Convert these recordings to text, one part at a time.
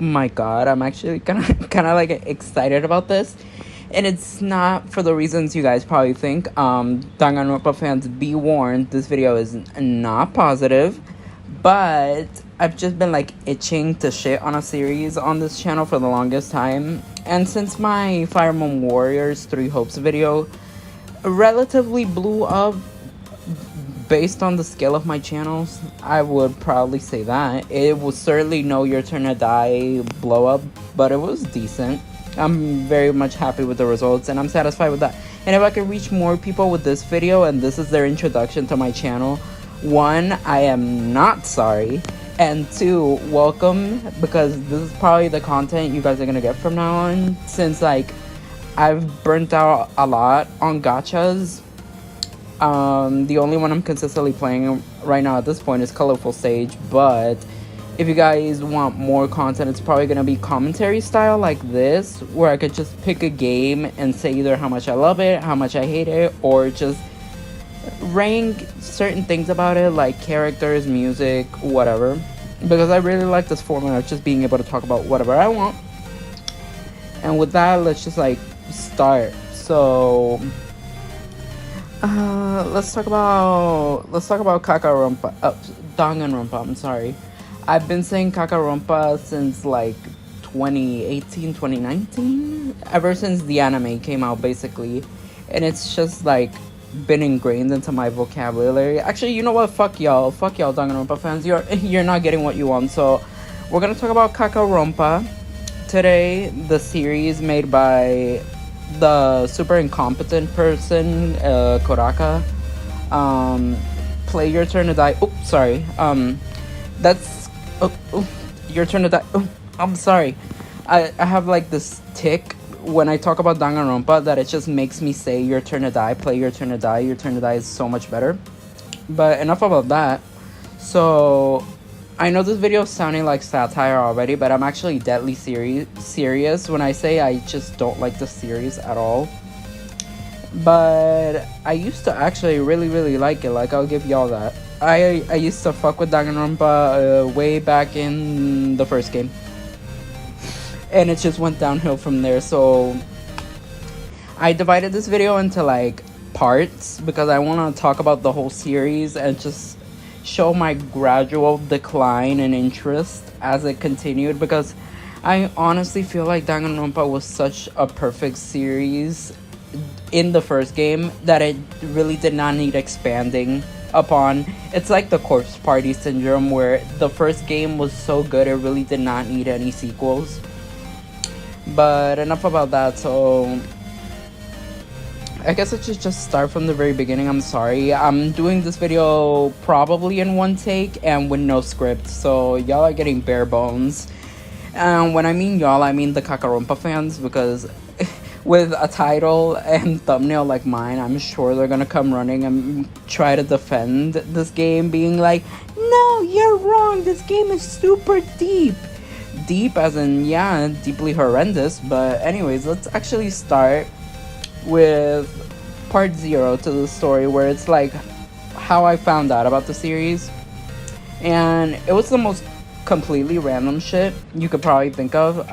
my god, I'm actually kind of like excited about this, and it's not for the reasons you guys probably think. Danganronpa fans, be warned, this video is not positive, but I've just been like itching to shit on a series on this channel for the longest time, and since my Fire Moon Warriors 3 Hopes video relatively blew up based on the scale of my channels, I would probably say that it was certainly no Your Turn to Die blow up, but it was decent. I'm very much happy with the results and I'm satisfied with that. And if I can reach more people with this video and this is their introduction to my channel, 1, I am not sorry, and 2, welcome, because this is probably the content you guys are gonna get from now on, since like I've burnt out a lot on gachas. The only one I'm consistently playing right now at this point is Colorful Sage, but if you guys want more content, it's probably gonna be commentary style like this, where I could just pick a game and say either how much I love it, how much I hate it, or just rank certain things about it, like characters, music, whatever, because I really like this format of just being able to talk about whatever I want. And with that, let's just like start. So let's talk about Cacaronpa. Danganronpa, I'm sorry. I've been saying Cacaronpa since like 2018, 2019, ever since the anime came out basically, and it's just like been ingrained into my vocabulary. Actually, you know what, fuck y'all Danganronpa fans, you're not getting what you want. So we're gonna talk about Cacaronpa today, the series made by the super incompetent person, Kodaka. Play Your Turn to Die. Oh, sorry. That's Your Turn to Die. Oh, I'm sorry. I have like this tick when I talk about Danganronpa that it just makes me say Your Turn to Die. Play Your Turn to Die. Your Turn to Die is so much better. But enough about that. So I know this video is sounding like satire already, but I'm actually deadly serious when I say I just don't like the series at all. But I used to actually really like it, like I'll give y'all that. I used to fuck with Danganronpa way back in the first game. And it just went downhill from there, so I divided this video into like parts because I want to talk about the whole series and just show my gradual decline in interest as it continued, because I honestly feel like Danganronpa was such a perfect series in the first game that it really did not need expanding upon. It's like the Corpse Party syndrome, where the first game was so good it really did not need any sequels. But enough about that. So I guess I should just start from the very beginning. I'm sorry. I'm doing this video probably in one take and with no script, so y'all are getting bare bones. And when I mean y'all, I mean the Cacaronpa fans, because with a title and thumbnail like mine, I'm sure they're gonna come running and try to defend this game, being like, no, you're wrong, this game is super deep. Deep as in, yeah, deeply horrendous. But anyways, let's actually start with part 0 to the story, where it's like how I found out about the series. And it was the most completely random shit you could probably think of.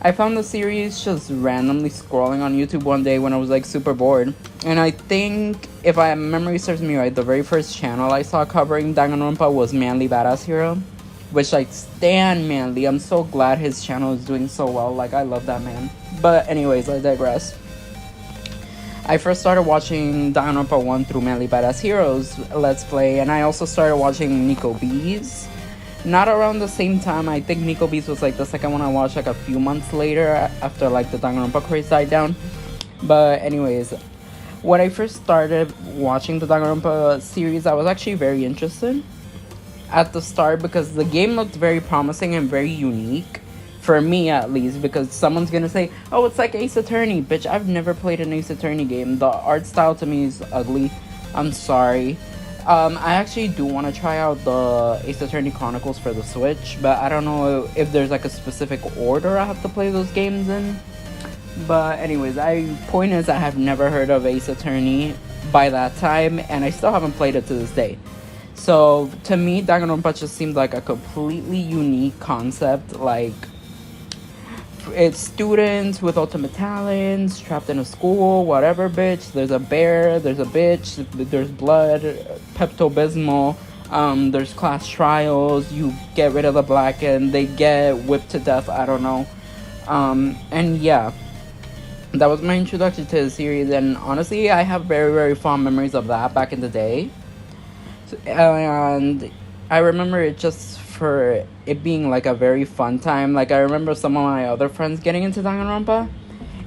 I found the series just randomly scrolling on YouTube one day when I was like super bored. And I think, if my memory serves me right, the very first channel I saw covering Danganronpa was Manly Badass Hero, which I stan Manly. I'm so glad his channel is doing so well. Like, I love that man. But anyways, I digress. I first started watching Danganronpa 1 through Manly Badass Heroes Let's Play, and I also started watching Nico B's. Not around the same time. I think Nico B's was like the second one I watched, like a few months later after like the Danganronpa craze died down. But anyways, when I first started watching the Danganronpa series, I was actually very interested at the start because the game looked very promising and very unique. For me, at least, because someone's gonna say, oh, it's like Ace Attorney. Bitch, I've never played an Ace Attorney game. The art style to me is ugly. I'm sorry. I actually do want to try out the Ace Attorney Chronicles for the Switch, but I don't know if there's like a specific order I have to play those games in. But anyways, point is, I have never heard of Ace Attorney by that time, and I still haven't played it to this day. So to me, Danganronpa just seemed like a completely unique concept. Like, it's students with ultimate talents trapped in a school, whatever, bitch. There's a bear, there's a bitch, there's blood, Pepto-Bismol, there's class trials, you get rid of the black and they get whipped to death, I don't know. And yeah, that was my introduction to the series, and honestly, I have very, very fond memories of that back in the day. And I remember it just for it being like a very fun time. Like, I remember some of my other friends getting into Danganronpa,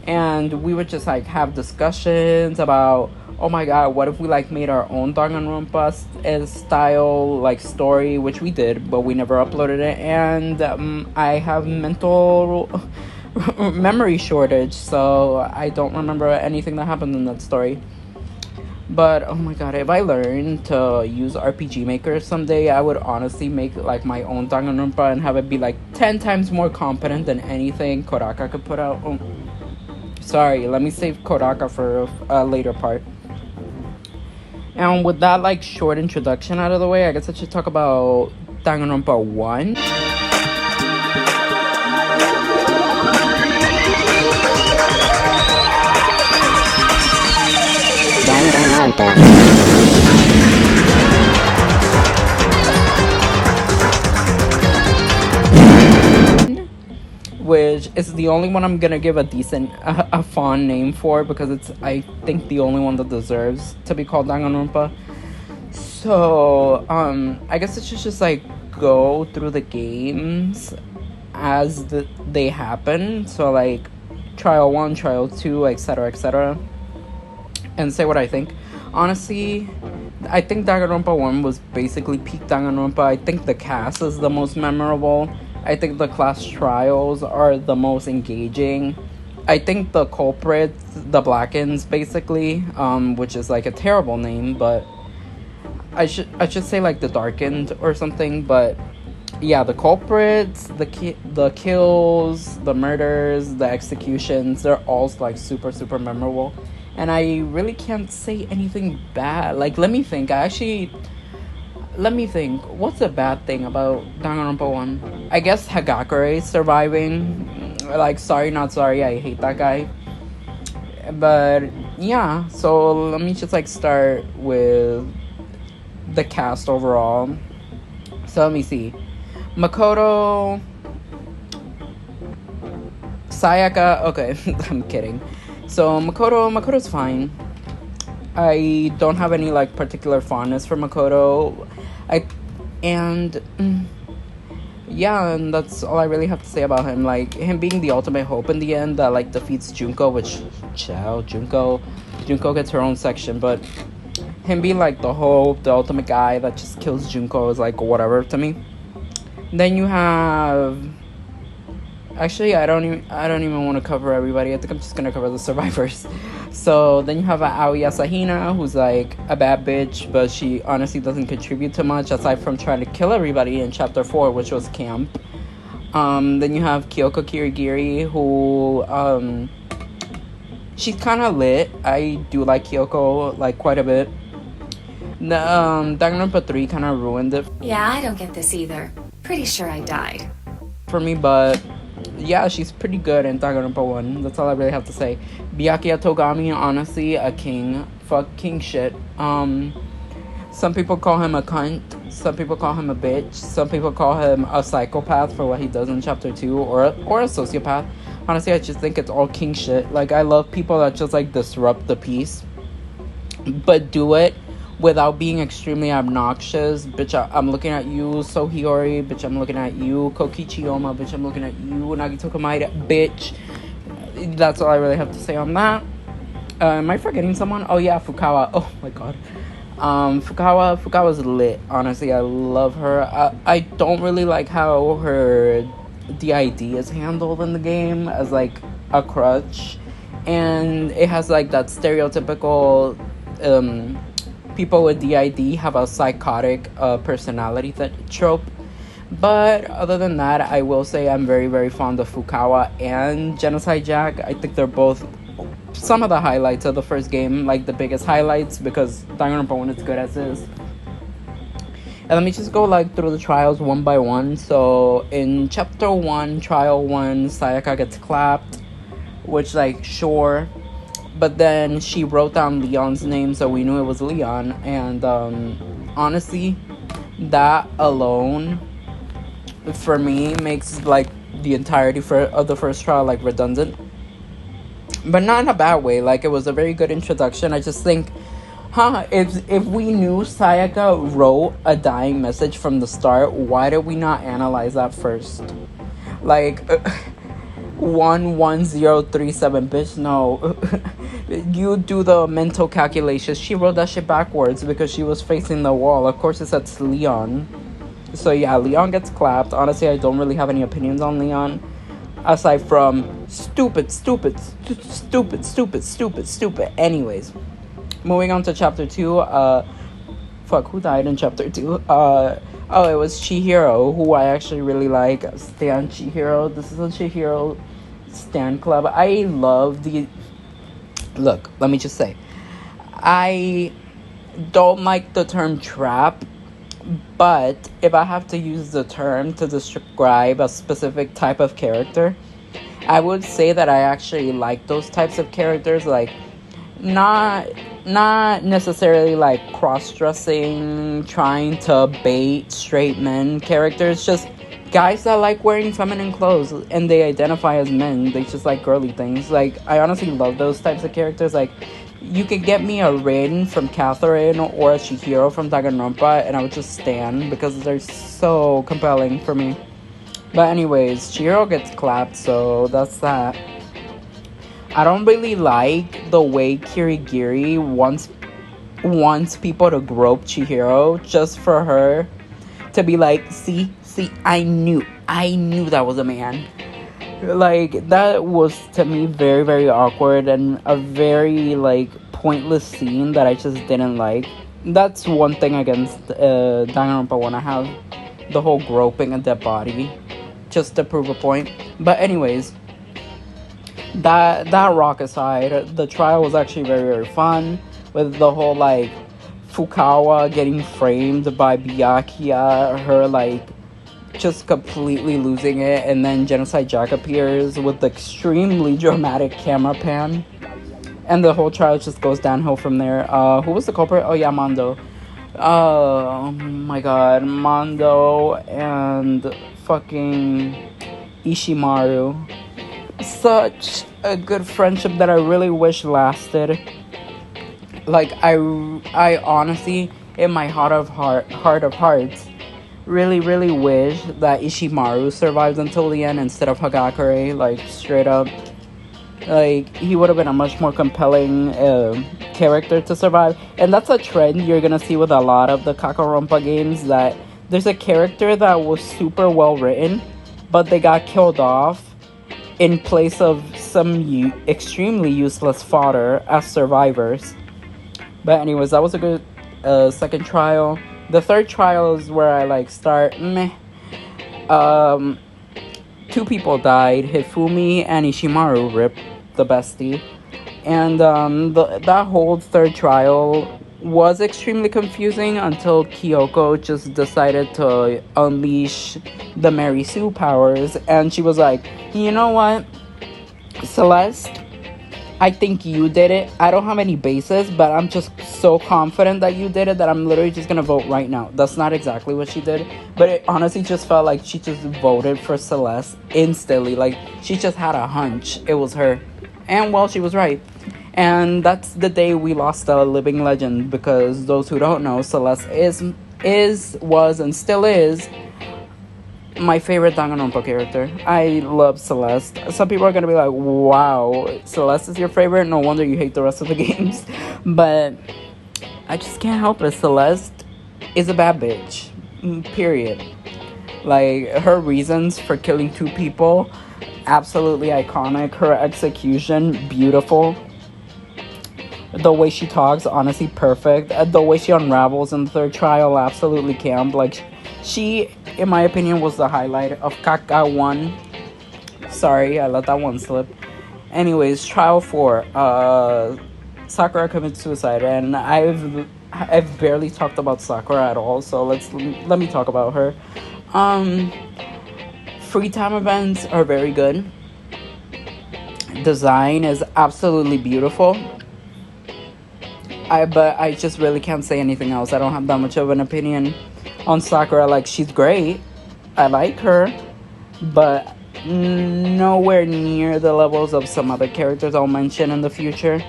and we would just like have discussions about, oh my god, what if we like made our own Danganronpa style like story, which we did, but we never uploaded it. And I have mental memory shortage, so I don't remember anything that happened in that story. But oh my god, if I learn to use RPG Maker someday, I would honestly make like my own Danganronpa and have it be like 10 times more competent than anything Kodaka could put out. Oh, sorry, let me save Kodaka for a later part. And with that like short introduction out of the way, I guess I should talk about Danganronpa 1. Which is the only one I'm gonna give a decent, a fun name for, because it's, I think, the only one that deserves to be called Danganronpa. So, I guess it should just like go through the games as they happen. So like Trial 1, Trial 2, etc., etc., and say what I think. Honestly, I think Danganronpa 1 was basically peak Danganronpa. I think the cast is the most memorable. I think the class trials are the most engaging. I think the culprits, the Blackens, basically, which is like a terrible name, but I should say like the Darkened or something. But yeah, the culprits, the kills, the murders, the executions, they're all like super, super memorable. And I really can't say anything bad. Like, let me think. What's a bad thing about Danganronpa 1? I guess Hagakure surviving. Like, sorry, not sorry. I hate that guy. But, yeah. So, let me just, like, start with the cast overall. So, let me see. Makoto... Sayaka... Okay, I'm kidding. So Makoto's fine. I don't have any like particular fondness for Makoto. And that's all I really have to say about him. Like, him being the ultimate hope in the end that like defeats Junko, which Junko gets her own section, but him being like the hope, the ultimate guy that just kills Junko is like whatever to me. Then you have... Actually, I don't even want to cover everybody. I think I'm just gonna cover the survivors. So then you have Aoi Asahina, who's like a bad bitch, but she honestly doesn't contribute to much aside from trying to kill everybody in chapter 4, which was camp. Then you have Kyoko Kirigiri, who she's kind of lit. I do like Kyoko like quite a bit. The Danganronpa 3 kind of ruined it. Yeah, I don't get this either. Pretty sure I died. For me, but yeah, she's pretty good in Danganronpa 1. That's all I really have to say. Byakuya Togami, honestly, a king. Fuck king shit. Some people call him a cunt. Some people call him a bitch. Some people call him a psychopath for what he does in chapter 2. Or a sociopath. Honestly, I just think it's all king shit. Like, I love people that just, like, disrupt the peace. But do it without being extremely obnoxious. Bitch, I'm looking at you, Sohiori. Bitch, I'm looking at you, Kokichiyama. Bitch, I'm looking at you, Nagito Kamaeda. Bitch. That's all I really have to say on that. Am I forgetting someone? Oh, yeah, Fukawa. Oh, my God. Fukawa's lit. Honestly, I love her. I don't really like how her DID is handled in the game as, like, a crutch. And it has, like, that stereotypical... people with DID have a psychotic personality trope. But other than that, I will say I'm very, very fond of Fukawa and Genocide Jack. I think they're both some of the highlights of the first game, like the biggest highlights, because Danganronpa 1 is good as is. And let me just go like through the trials one by one. So in chapter 1, trial 1, Sayaka gets clapped, which like sure, but then she wrote down Leon's name, so we knew it was Leon. And honestly, that alone for me makes like the entirety of the first trial like redundant, but not in a bad way. Like, it was a very good introduction. I just think, if we knew Sayaka wrote a dying message from the start, why did we not analyze that first? Like, 11037, bitch, no. You do the mental calculations. She wrote that shit backwards because she was facing the wall. Of course, it said Leon. So yeah, Leon gets clapped. Honestly, I don't really have any opinions on Leon, aside from stupid. Anyways, moving on to chapter 2. Who died in chapter 2? It was Chihiro, who I actually really like. Stan Chihiro. This is a Chihiro Stan club. I love the... Look, let me just say, I don't like the term trap, but if I have to use the term to describe a specific type of character, I would say that I actually like those types of characters. Like, not necessarily like cross-dressing, trying to bait straight men characters, just guys that like wearing feminine clothes and they identify as men. They just like girly things. Like, I honestly love those types of characters. Like, you could get me a Rin from Catherine or a Chihiro from Danganronpa and I would just stand because they're so compelling for me. But anyways, Chihiro gets clapped, so that's that. I don't really like the way Kirigiri wants people to grope Chihiro just for her to be like, see, I knew that was a man. Like, that was to me very, very awkward and a very like pointless scene that I just didn't like. That's one thing against Danganronpa when I have the whole groping a dead body just to prove a point. But anyways, that rock aside, the trial was actually very, very fun with the whole like Fukawa getting framed by Byakuya, her like just completely losing it, and then Genocide Jack appears with the extremely dramatic camera pan, and the whole trial just goes downhill from there. Who was the culprit? Oh yeah, Mondo. Oh my god, Mondo and fucking Ishimaru. Such a good friendship that I really wish lasted. Like, I honestly, in my heart of hearts, really, really wish that Ishimaru survived until the end instead of Hagakure. Like, straight up. Like, he would have been a much more compelling character to survive. And that's a trend you're gonna see with a lot of the Cacaronpa games, that there's a character that was super well written, but they got killed off in place of some extremely useless fodder as survivors. But anyways, that was a good second trial. The third trial is where I like start meh. 2 people died, Hifumi and Ishimaru, rip the bestie. And that whole third trial was extremely confusing until Kyoko just decided to unleash the Mary Sue powers, and she was like, you know what, Celeste, I think you did it. I don't have any basis, but I'm just so confident that you did it that I'm literally just gonna vote right now. That's not exactly what she did, but it honestly just felt like she just voted for Celeste instantly. Like, she just had a hunch it was her, and well, she was right. And that's the day we lost a living legend, because those who don't know, Celeste was and still is my favorite Danganronpa character. I love Celeste. Some people are gonna be like, wow, Celeste is your favorite? No wonder you hate the rest of the games. But I just can't help it. Celeste is a bad bitch. Period. Like, her reasons for killing 2 people, absolutely iconic. Her execution, beautiful. The way she talks, honestly, perfect. The way she unravels in the third trial, absolutely camp. Like, she, in my opinion, was the highlight of Kaka 1. Sorry, I let that one slip. Anyways, trial 4. Sakura commits suicide, and I've I've barely talked about Sakura at all, so let me talk about her. Free time events are very good. Design is absolutely beautiful. But I just really can't say anything else. I don't have that much of an opinion on Sakura. Like, she's great. I like her, but nowhere near the levels of some other characters I'll mention in the future.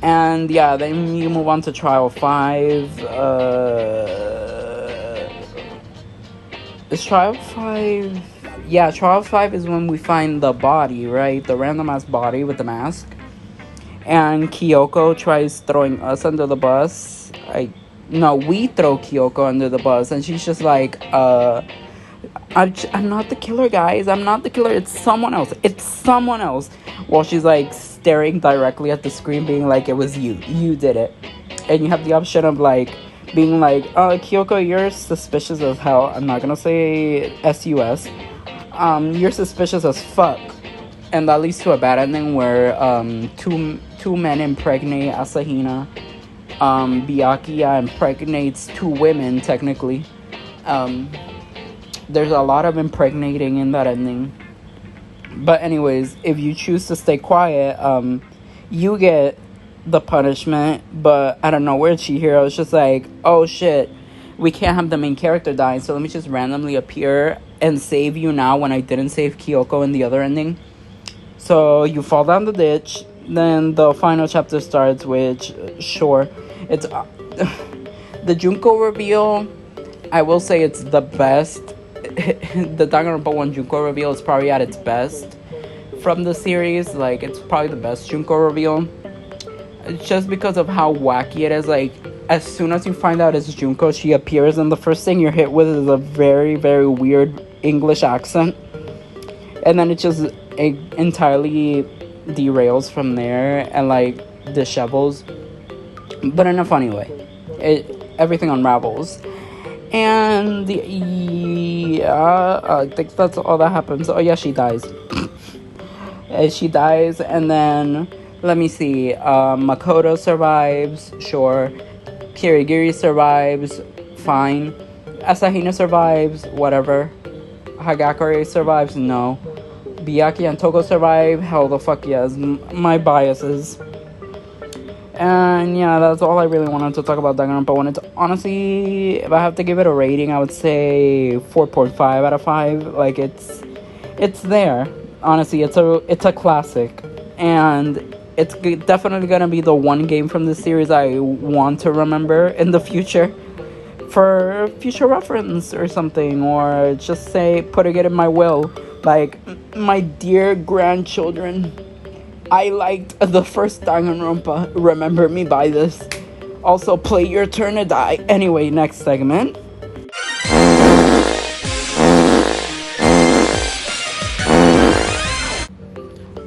And yeah, then you move on to Trial 5. Is Trial 5? Yeah, Trial 5 is when we find the body, right? The random ass body with the mask. And Kyoko tries throwing us under the bus. We throw Kyoko under the bus, and she's just like, I'm not the killer, guys. I'm not the killer. It's someone else. It's someone else. While she's like staring directly at the screen, being like, it was you. You did it. And you have the option of like being like, Kyoko, you're suspicious as hell. I'm not gonna say SUS. You're suspicious as fuck. And that leads to a bad ending where two men impregnate Asahina. Byakuya impregnates two women, technically. There's a lot of impregnating in that ending. But anyways, if you choose to stay quiet, you get the punishment. But out of nowhere, Chihiro is just like, oh shit, we can't have the main character die, so let me just randomly appear and save you now when I didn't save Kyoko in the other ending. So you fall down the ditch. Then the final chapter starts, which, sure, it's the Junko reveal. I will say it's the best. The Danganronpa 1 Junko reveal is probably at its best from the series. Like, it's probably the best Junko reveal. It's just because of how wacky it is. Like, as soon as you find out it's Junko, she appears, and the first thing you're hit with is a very, very weird English accent. And then it just entirely derails from there and like dishevels, but in a funny way. Everything unravels, and yeah, I think that's all that happens. Oh yeah, she dies. She dies, and then let me see. Makoto survives, sure. Kirigiri survives, fine. Asahina survives, whatever. Hagakure survives, no. Byakuya and Toko survive, hell the fuck yes. My biases. And yeah, that's all I really wanted to talk about Danganronpa 1. It's honestly, if I have to give it a rating, I would say 4.5 out of 5. Like, it's there. Honestly, it's a classic. And it's definitely gonna be the one game from this series I want to remember in the future for future reference or something, or just say putting it in my will. Like, my dear grandchildren, I liked the first Danganronpa. Remember me by this. Also, play your turn to die. Anyway, next segment.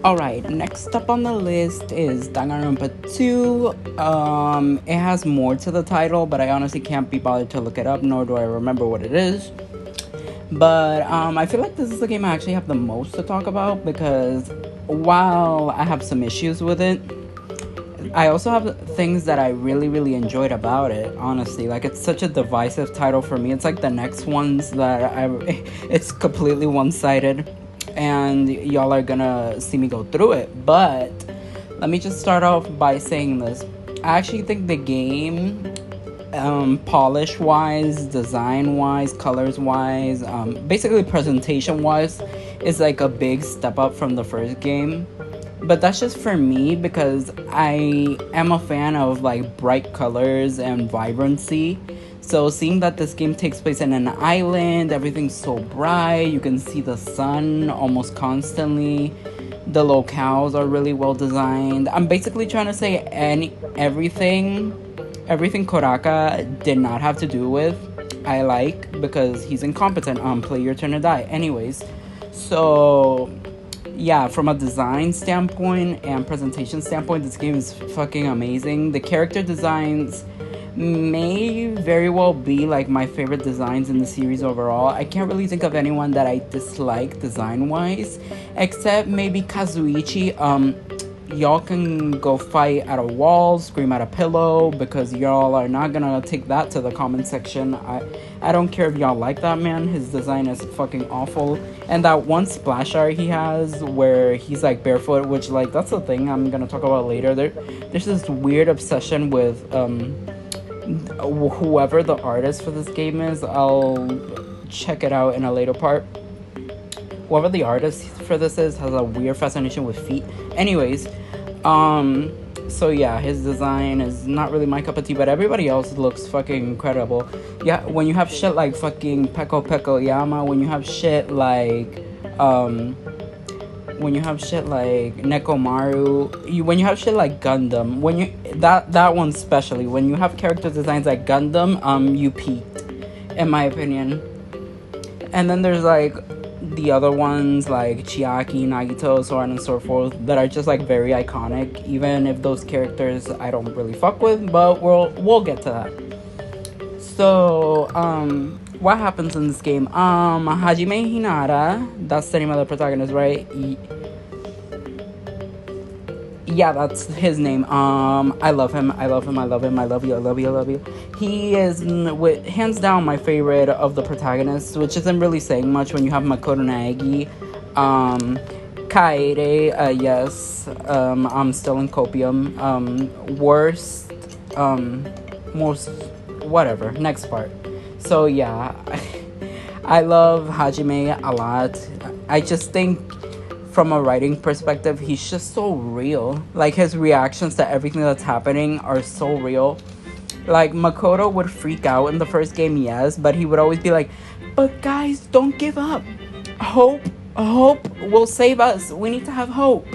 Alright, next up on the list is Danganronpa 2. It has more to the title, but I honestly can't be bothered to look it up, nor do I remember what it is. But I feel like this is the game I actually have the most to talk about, because while I have some issues with it, I also have things that I really, really enjoyed about it, honestly. Like, it's such a divisive title for me. It's like the next ones that it's completely one-sided, and y'all are gonna see me go through it. But let me just start off by saying this. I actually think the game, polish wise, design wise, colors wise, basically presentation wise, is like a big step up from the first game. But that's just for me, because I am a fan of like bright colors and vibrancy. So seeing that this game takes place in an island, everything's so bright, you can see the sun almost constantly, the locales are really well designed. I'm basically trying to say everything Kuraka did not have to do with, I like, because he's incompetent. Play your turn to die. Anyways, so yeah, from a design standpoint and presentation standpoint, this game is fucking amazing. The character designs may very well be like my favorite designs in the series overall. I can't really think of anyone that I dislike design wise, except maybe Kazuichi. y'all can go fight at a wall, scream at a pillow, because y'all are not gonna take that to the comment section. I don't care if y'all like that man. His design is fucking awful. And that one splash art he has where he's like barefoot, which like that's the thing I'm gonna talk about later. There's this weird obsession with whoever the artist for this game is. I'll check it out in a later part. Whoever the artist for this is has a weird fascination with feet. Anyways, so yeah, his design is not really my cup of tea, but everybody else looks fucking incredible. Yeah, when you have shit like fucking Peko Yama, when you have shit like Nekomaru, when you have shit like Gundam, when you that one especially, when you have character designs like Gundam, you peaked, in my opinion. And then there's like the other ones like Chiaki, Nagito, so on and so forth, that are just like very iconic, even if those characters I don't really fuck with, but we'll get to that. So what happens in this game? Hajime Hinata, that's the name of the protagonist, right? Yeah, that's his name. I love him. I love you. He is hands down my favorite of the protagonists, which isn't really saying much when you have Makoto Naegi. Kaede, yes. I'm still in copium. Worst, most, whatever. Next part. So yeah, I love Hajime a lot. I just think, from a writing perspective, he's just so real. Like, his reactions to everything that's happening are so real. Like, Makoto would freak out in the first game, yes, but he would always be like, but guys, don't give up. Hope will save us. We need to have hope.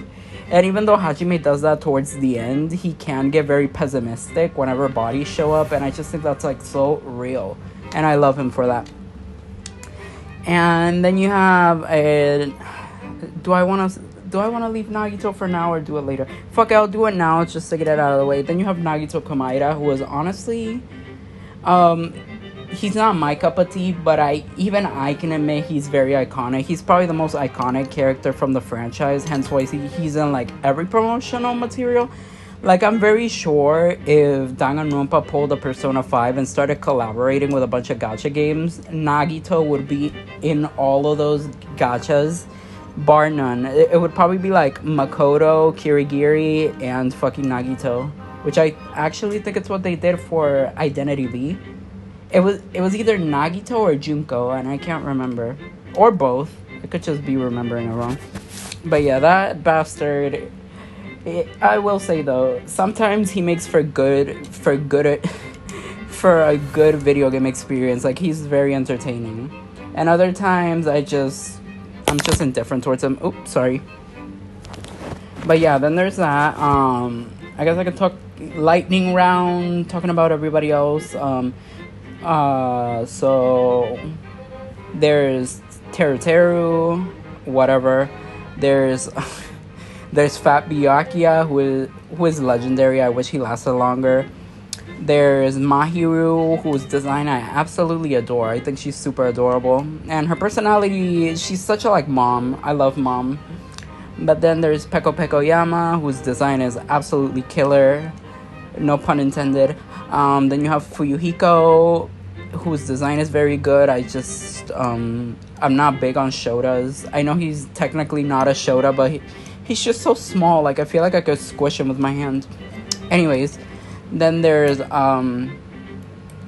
And even though Hajime does that towards the end, he can get very pessimistic whenever bodies show up, and I just think that's like so real. And I love him for that. And then you have a... Do I want to leave Nagito for now or do it later? Fuck it, I'll do it now just to get it out of the way. Then you have Nagito Komaeda, who is honestly, he's not my cup of tea, but I can admit he's very iconic. He's probably the most iconic character from the franchise, hence why he's in like every promotional material. Like, I'm very sure if Danganronpa pulled a Persona 5 and started collaborating with a bunch of gacha games, Nagito would be in all of those gachas. Bar none. It would probably be like Makoto, Kirigiri, and fucking Nagito, which I actually think it's what they did for Identity V. It was either Nagito or Junko, and I can't remember, or both. I could just be remembering it wrong. But yeah, that bastard. I will say though, sometimes he makes for a good video game experience. Like, he's very entertaining, and other times I'm just indifferent towards him. Oops, sorry. But yeah, then there's that. I guess I could talk lightning round, talking about everybody else. So there's Teru, whatever. There's Fat Byakuya, who is legendary. I wish he lasted longer. There's Mahiru, whose design I absolutely adore. I think she's super adorable. And her personality, she's such a, like, mom. I love mom. But then there's Peko Yama, whose design is absolutely killer. No pun intended. Then you have Fuyuhiko, whose design is very good. I just, I'm not big on shotas. I know he's technically not a shota, but he's just so small. Like, I feel like I could squish him with my hand. Anyways, then there's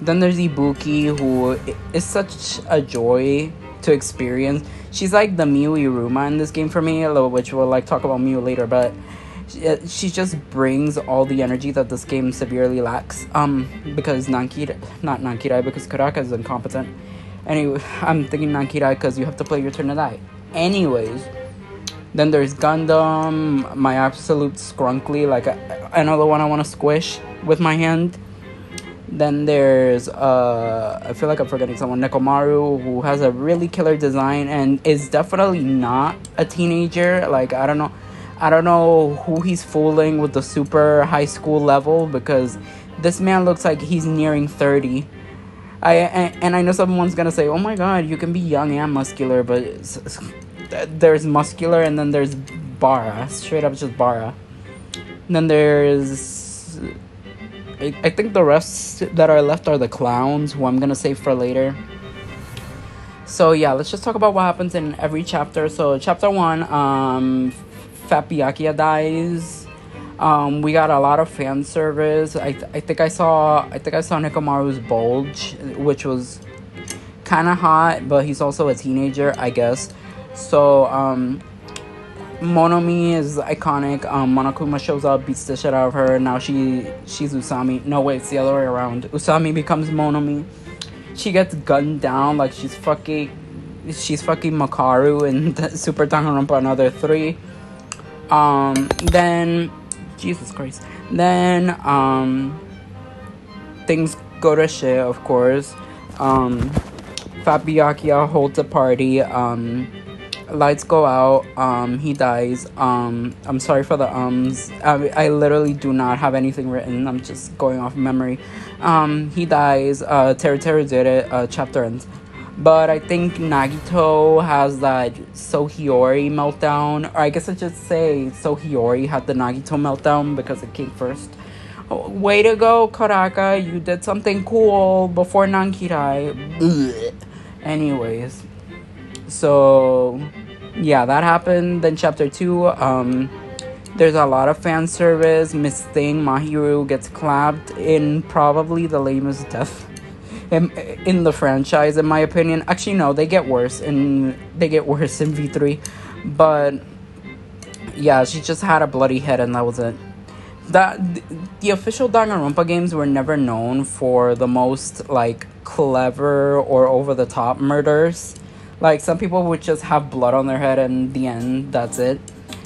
Ibuki, who is such a joy to experience. She's like the Miu Iruma in this game for me, which we'll like talk about Miu later, but she just brings all the energy that this game severely lacks. Because not Nankirai, because Kuraka is incompetent. Anyway, I'm thinking Nankirai because you have to play your turn to die. Anyways, then there's Gundam, my absolute skrunkly, like another one I want to squish with my hand. Then there's I feel like I'm forgetting someone, Nekomaru, who has a really killer design and is definitely not a teenager. Like, I don't know who he's fooling with the super high school level, because this man looks like he's nearing 30. And I know someone's gonna say, oh my god, you can be young and muscular, but there's muscular and then there's bara, straight up just bara. Then there's, I think the rest that are left are the clowns, who I'm gonna save for later. So yeah, let's just talk about what happens in every chapter. So chapter 1, Fat Byakuya dies. We got a lot of fan service. I think I saw Nekomaru's bulge, which was kind of hot, but he's also a teenager, I guess. So Monomi is iconic. Monokuma shows up, beats the shit out of her. Now she's Usami. No, wait, it's the other way around. Usami becomes Monomi. She gets gunned down like she's fucking Makaru in Super Danganronpa and I 3. Then Jesus Christ. Then things go to shit, of course. Fat Byakuya holds a party. Lights go out. He dies. I'm sorry for the ums. I literally do not have anything written. I'm just going off memory. He dies. Teru Teru did it. Chapter ends. But I think Nagito has that Sohiori meltdown. Or I guess I should say Sohiori had the Nagito meltdown because it came first. Oh, way to go, Karaka. You did something cool before Nankirai. Blech. Anyways. So, yeah, that happened. Then chapter 2, there's a lot of fan service. Miss Thing, Mahiru, gets clapped in probably the lamest death in the franchise, in my opinion. Actually, no, they get worse in V3. But, yeah, she just had a bloody head and that was it. The official Danganronpa games were never known for the most, like, clever or over-the-top murders. Like, some people would just have blood on their head and the end, that's it.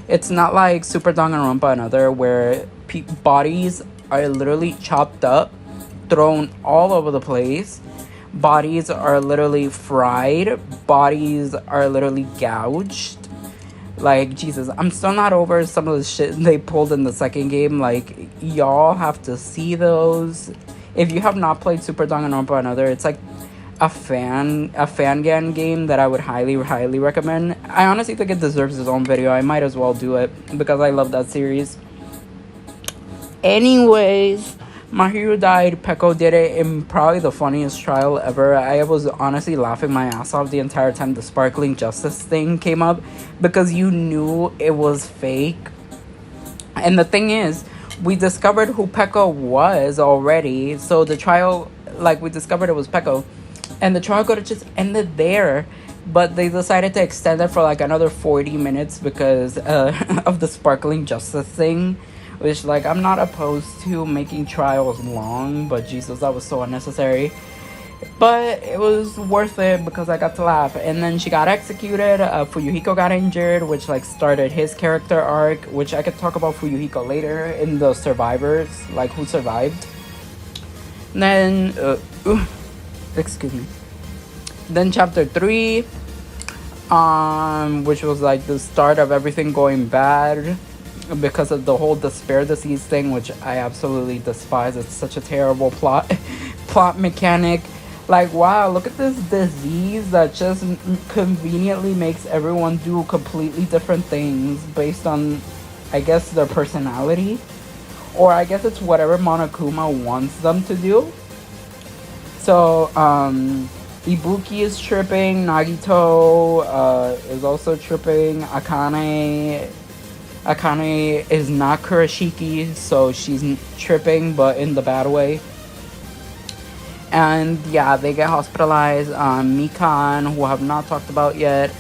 It's not like Super Danganronpa and other, where bodies are literally chopped up, thrown all over the place. Bodies are literally fried. Bodies are literally gouged. Like, Jesus, I'm still not over some of the shit they pulled in the second game. Like, y'all have to see those. If you have not played Super Danganronpa and other, it's like a fangan game that I would highly recommend. I honestly think it deserves its own video. I might as well do it because I love that series. Anyways, Mahiru died. Peko did it in probably the funniest trial ever. I was honestly laughing my ass off the entire time the Sparkling Justice thing came up because you knew it was fake. And the thing is, we discovered who Peko was already. So the trial, like, we discovered it was Peko. And the trial could have just ended there. But they decided to extend it for like another 40 minutes because of the Sparkling Justice thing. Which, like, I'm not opposed to making trials long. But Jesus, that was so unnecessary. But it was worth it because I got to laugh. And then she got executed. Fuyuhiko got injured, which, like, started his character arc. Which I could talk about Fuyuhiko later in the survivors. Like, who survived. And then... excuse me. Then chapter 3, which was like the start of everything going bad because of the whole despair disease thing, which I absolutely despise. It's such a terrible plot mechanic. Like, wow, look at this disease that just conveniently makes everyone do completely different things based on, I guess, their personality, or I guess it's whatever Monokuma wants them to do. So, Ibuki is tripping. Nagito is also tripping. Akane is not Kurashiki, so she's tripping, but in the bad way. And yeah, they get hospitalized. Mikan, who I have not talked about yet,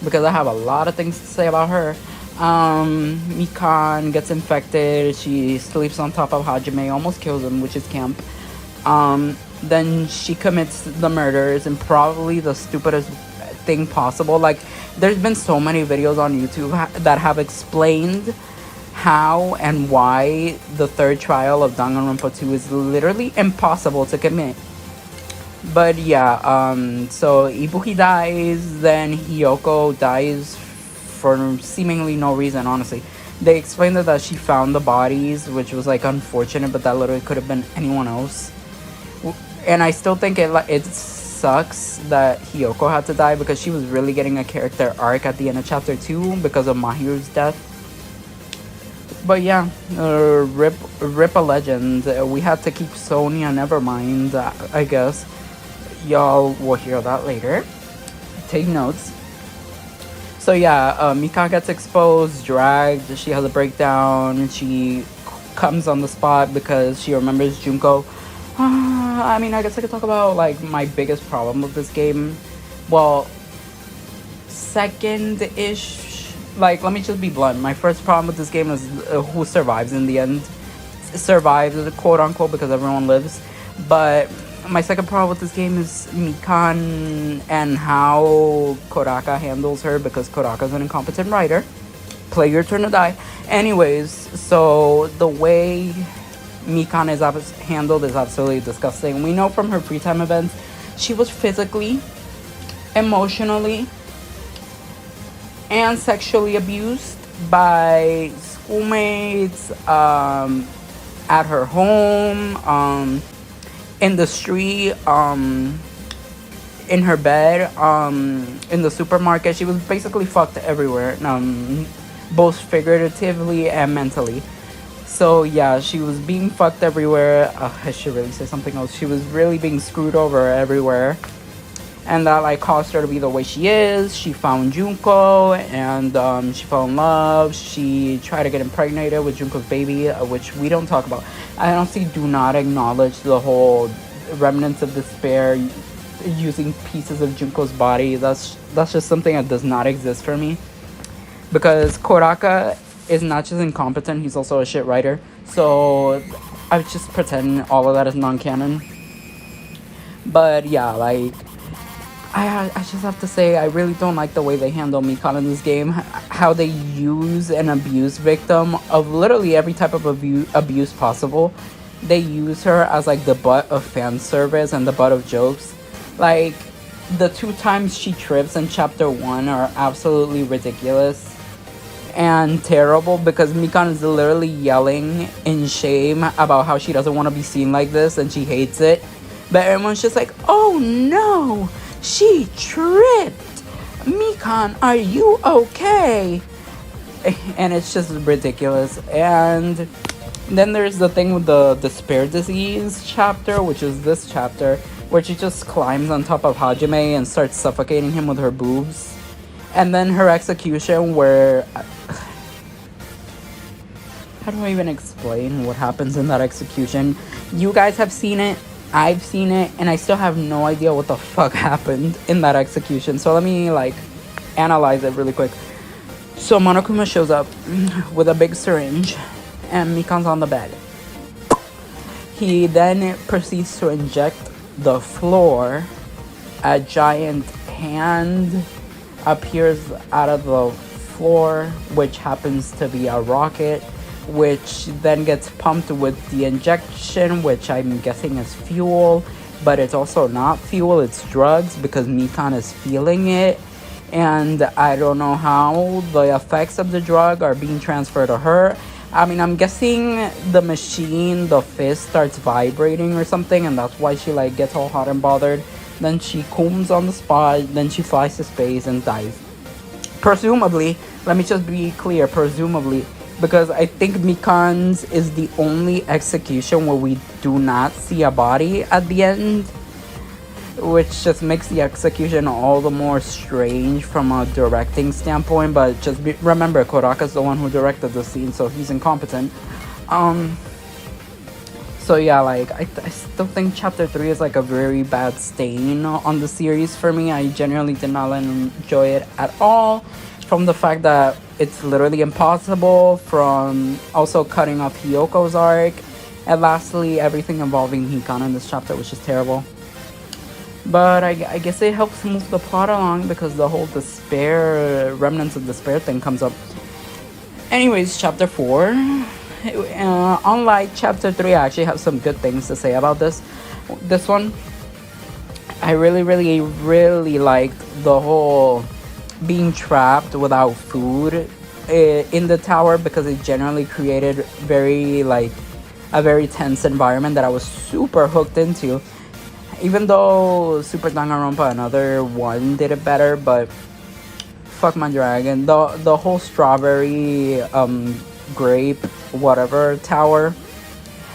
because I have a lot of things to say about her. Mikan gets infected. She sleeps on top of Hajime, almost kills him, which is camp. Then she commits the murders in probably the stupidest thing possible. Like, there's been so many videos on YouTube that have explained how and why the third trial of Danganronpa 2 is literally impossible to commit. But yeah, so Ibuki dies, then Hiyoko dies for seemingly no reason, honestly. They explained that she found the bodies, which was, like, unfortunate, but that literally could have been anyone else. And I still think it sucks that Hiyoko had to die because she was really getting a character arc at the end of chapter 2 because of Mahiru's death. But yeah, rip a legend. We had to keep Sonya, never mind, I guess. Y'all will hear that later. Take notes. So yeah, Mika gets exposed, dragged, she has a breakdown, she comes on the spot because she remembers Junko. I mean, I guess I could talk about like my biggest problem with this game. Well, second-ish. Like, let me just be blunt. My first problem with this game is who survives in the end. Survives, quote unquote, because everyone lives. But my second problem with this game is Mikan and how Kodaka handles her, because Kodaka's an incompetent writer. Play your turn to die. Anyways, so the way Mikan is handled is absolutely disgusting. We know from her free time events, she was physically, emotionally, and sexually abused by schoolmates, at her home, in the street, in her bed, in the supermarket. She was basically fucked everywhere, both figuratively and mentally. So yeah, she was being fucked everywhere. I should really say something else. She was really being screwed over everywhere. And that like caused her to be the way she is. She found Junko and she fell in love. She tried to get impregnated with Junko's baby, which we don't talk about. I honestly do not acknowledge the whole remnants of despair using pieces of Junko's body. That's just something that does not exist for me. Because Kodaka is not just incompetent, he's also a shit writer. So I would just pretend all of that is non-canon. But yeah, like, I just have to say, I really don't like the way they handle Mikan in this game. How they use an abuse victim of literally every type of abuse possible. They use her as like the butt of fan service and the butt of jokes. Like, the 2 times she trips in chapter 1 are absolutely ridiculous and terrible, because Mikan is literally yelling in shame about how she doesn't want to be seen like this and she hates it. But everyone's just like, oh no! She tripped! Mikan, are you okay? And it's just ridiculous. And then there's the thing with the despair disease chapter, which is this chapter, where she just climbs on top of Hajime and starts suffocating him with her boobs. And then her execution, where... How do I even explain what happens in that execution? You guys have seen it. I've seen it, and I still have no idea what the fuck happened in that execution. So let me like analyze it really quick. So Monokuma shows up with a big syringe and Mikan's on the bed. He then proceeds to inject the floor. A giant hand appears out of the floor, which happens to be a rocket, which then gets pumped with the injection, which I'm guessing is fuel, but it's also not fuel, it's drugs, because Mikan is feeling it, and I don't know how the effects of the drug are being transferred to her. I mean, I'm guessing the machine, the fist, starts vibrating or something, and that's why she like gets all hot and bothered. Then she cooms on the spot, then she flies to space and dies. Presumably, let me just be clear, presumably, because I think Mikan's is the only execution where we do not see a body at the end, which just makes the execution all the more strange from a directing standpoint. But just remember, Kodaka's the one who directed the scene, so he's incompetent. So yeah, like, I still think chapter 3 is like a very bad stain on the series for me. I genuinely did not enjoy it at all, from the fact that it's literally impossible, from also cutting off Hiyoko's arc, and lastly, everything involving Hikana in this chapter was just terrible. But I guess it helps move the plot along, because the whole despair, remnants of despair thing comes up. Anyways, chapter 4. Unlike chapter 3, I actually have some good things to say about this one. I really liked the whole being trapped without food in the tower, because it generally created a very tense environment that I was super hooked into. Even though Super Danganronpa Another One did it better, but fuck my dragon. The whole strawberry grape, whatever tower.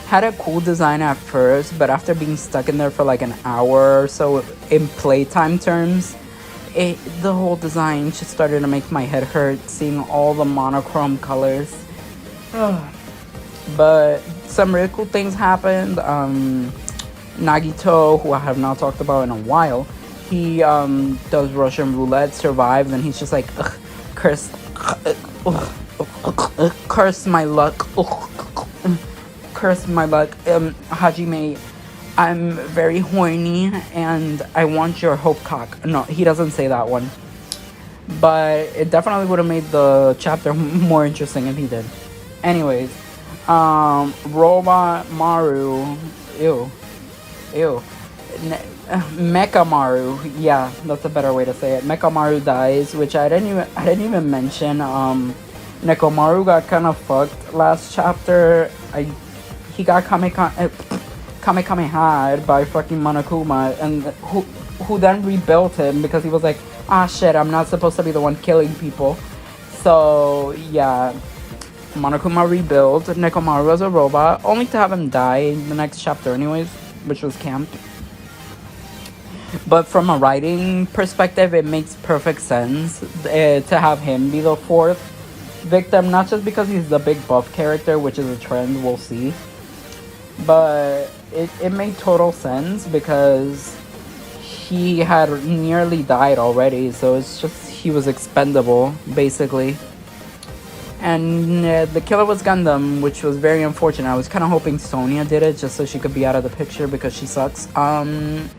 Had a cool design at first, but after being stuck in there for like an hour or so in playtime terms, the whole design just started to make my head hurt seeing all the monochrome colors. But some really cool things happened. Nagito, who I have not talked about in a while, he does Russian roulette, survived, and he's just like, curse my luck. Curse my luck. Hajime, I'm very horny and I want your hope cock. No, he doesn't say that one. But it definitely would have made the chapter more interesting if he did. Anyways, Robot Maru, Mecha Maru, yeah, that's a better way to say it. Mecha Maru dies, which I didn't even mention. Nekomaru got kind of fucked last chapter. He got Kamehameha'd by fucking Monokuma, and who then rebuilt him because he was like, ah shit, I'm not supposed to be the one killing people. So yeah, Monokuma rebuilt Nekomaru as a robot, only to have him die in the next chapter anyways, which was camp. But from a writing perspective, it makes perfect sense to have him be the fourth victim, not just because he's the big buff character, which is a trend we'll see, but it made total sense because he had nearly died already, so it's just he was expendable basically. And the killer was Gundam, which was very unfortunate. I was kind of hoping Sonia did it just so she could be out of the picture because she sucks. Nankirai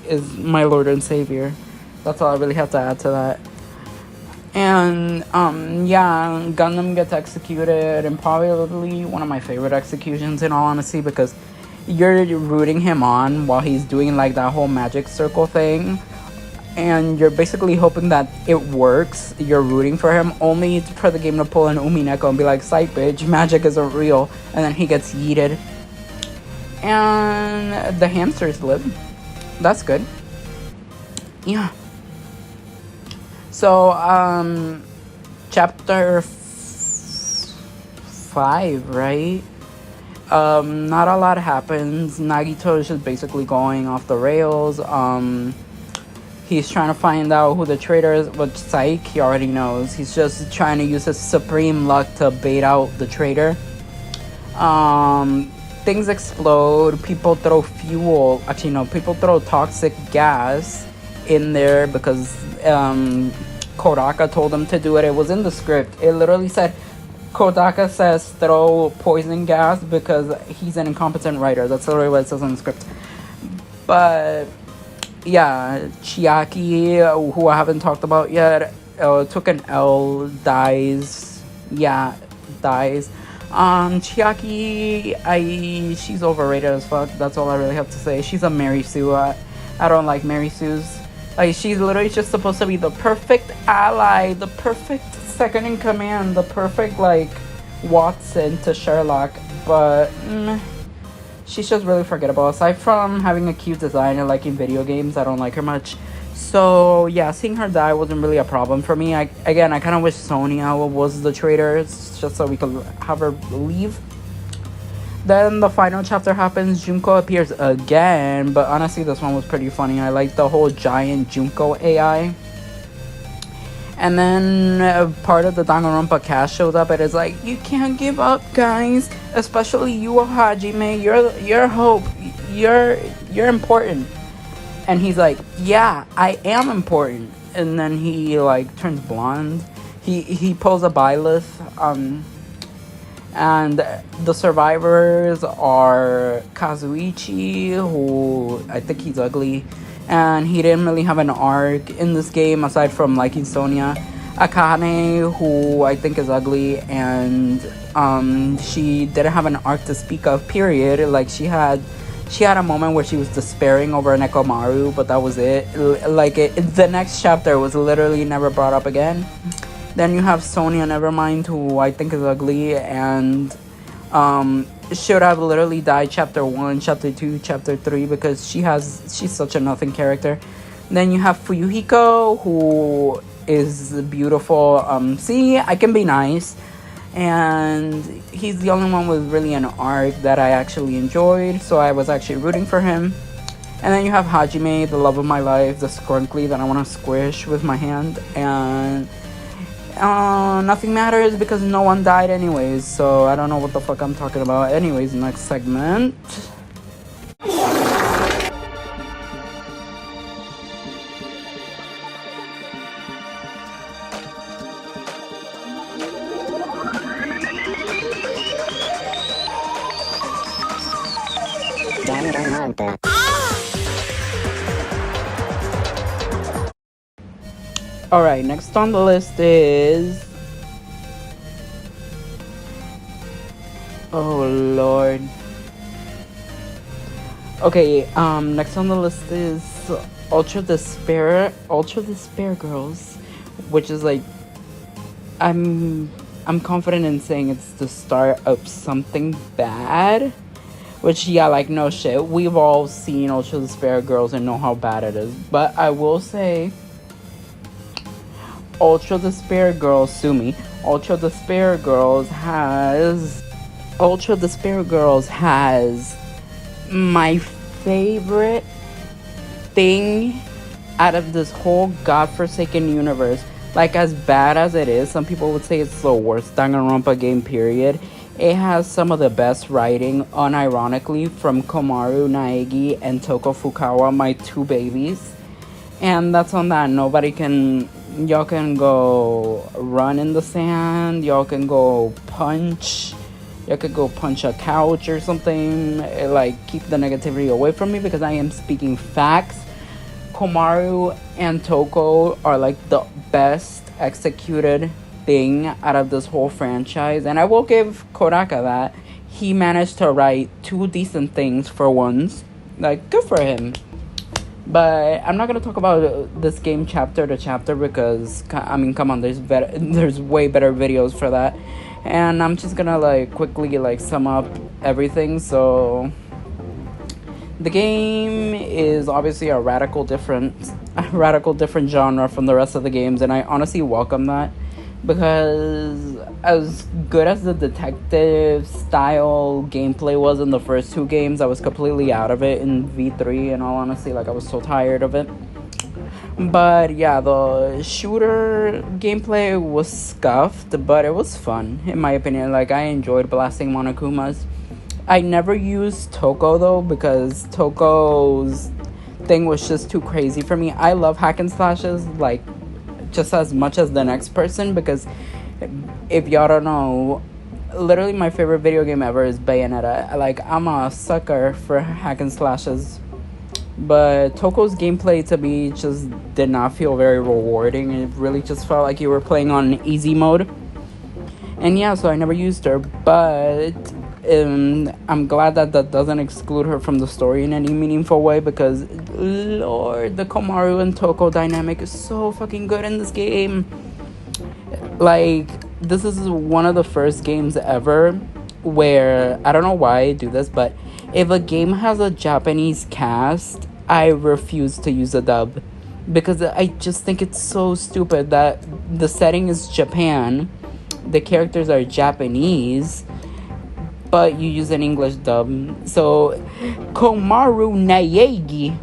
is my Lord and Savior. That's all I really have to add to that. And yeah, Gundam gets executed, and probably one of my favorite executions in all honesty, because you're rooting him on while he's doing like that whole magic circle thing, and you're basically hoping that it works. You're rooting for him only for the game to pull an Umineko and be like, psych bitch, magic isn't real, and then he gets yeeted. And the hamsters live. That's good. Yeah. So, chapter 5, right? Not a lot happens. Nagito is just basically going off the rails. He's trying to find out who the traitor is, but psych, he already knows. He's just trying to use his supreme luck to bait out the traitor. Things explode, people throw fuel, actually no, people throw toxic gas in there because Kodaka told them to do it. It was in the script. It literally said, Kodaka says throw poison gas because he's an incompetent writer. That's literally what it says in the script. But yeah, Chiaki, who I haven't talked about yet, took an L, dies. Yeah, dies. Chiaki, she's overrated as fuck. That's all I really have to say. She's a Mary Sue. I don't like Mary Sue's. Like, she's literally just supposed to be the perfect ally, the perfect second in command, the perfect, like, Watson to Sherlock. But, she's just really forgettable. Aside from having a cute design and liking video games, I don't like her much. So, yeah, seeing her die wasn't really a problem for me. I kind of wish Sonia was the traitor, just so we could have her leave. Then the final chapter happens. Junko appears again, but honestly, this one was pretty funny. I like the whole giant Junko AI. And then part of the Danganronpa cast shows up and it's like, you can't give up, guys. Especially you, Hajime. You're hope. You're important. And he's like, yeah, I am important. And then he like turns blonde. He pulls a Byleth. And the survivors are Kazuichi, who I think he's ugly, and he didn't really have an arc in this game aside from liking Sonia. Akane, who I think is ugly, and she didn't have an arc to speak of, period. Like, she had a moment where she was despairing over Nekomaru, but that was it. The next chapter was literally never brought up again. Then you have Sonia Nevermind, who I think is ugly, and should have literally died chapter 1, chapter 2, chapter 3, because she's such a nothing character. Then you have Fuyuhiko, who is beautiful. See, I can be nice. And he's the only one with really an arc that I actually enjoyed, so I was actually rooting for him. And then you have Hajime, the love of my life, the scrunkly that I want to squish with my hand. And nothing matters because no one died anyways, so I don't know what the fuck I'm talking about. Anyways, next segment. Alright, next on the list is... oh lord. Okay, next on the list is Ultra Despair Girls, which is like, I'm confident in saying it's the start of something bad. Which, yeah, like, no shit. We've all seen Ultra Despair Girls and know how bad it is. But I will say, Ultra Despair Girls, sue me. Ultra Despair Girls has my favorite thing out of this whole godforsaken universe. Like, as bad as it is, some people would say it's the worst Danganronpa game, period. It has some of the best writing, unironically, from Komaru Naegi and Toko Fukawa, my two babies. And that's on that. Y'all can go run in the sand. Y'all can go punch. Y'all could go punch a couch or something. Like, keep the negativity away from me because I am speaking facts. Komaru and Toko are like the best executed thing out of this whole franchise, and I will give Kodaka that. He managed to write two decent things for once. Like, good for him. But I'm not gonna talk about this game chapter to chapter because, I mean, come on, there's way better videos for that. And I'm just gonna like quickly like sum up everything. So the game is obviously a radical different genre from the rest of the games, and I honestly welcome that. Because as good as the detective style gameplay was in the first two games, I was completely out of it in V3, in all honesty. Like, I was so tired of it. But yeah, the shooter gameplay was scuffed, but it was fun, in my opinion. Like, I enjoyed blasting Monokumas. I never used Toko, though, because Toko's thing was just too crazy for me. I love hack and slashes, like, just as much as the next person, because if y'all don't know, literally my favorite video game ever is Bayonetta. Like, I'm a sucker for hack and slashes, but Toko's gameplay to me just did not feel very rewarding. It really just felt like you were playing on easy mode. And yeah, so I never used her, but I'm glad that doesn't exclude her from the story in any meaningful way, because lord, the Komaru and Toko dynamic is so fucking good in this game. Like, this is one of the first games ever where, I don't know why I do this, but if a game has a Japanese cast, I refuse to use a dub, because I just think it's so stupid that the setting is Japan, the characters are Japanese, but you use an English dub. So, Komaru Naegi,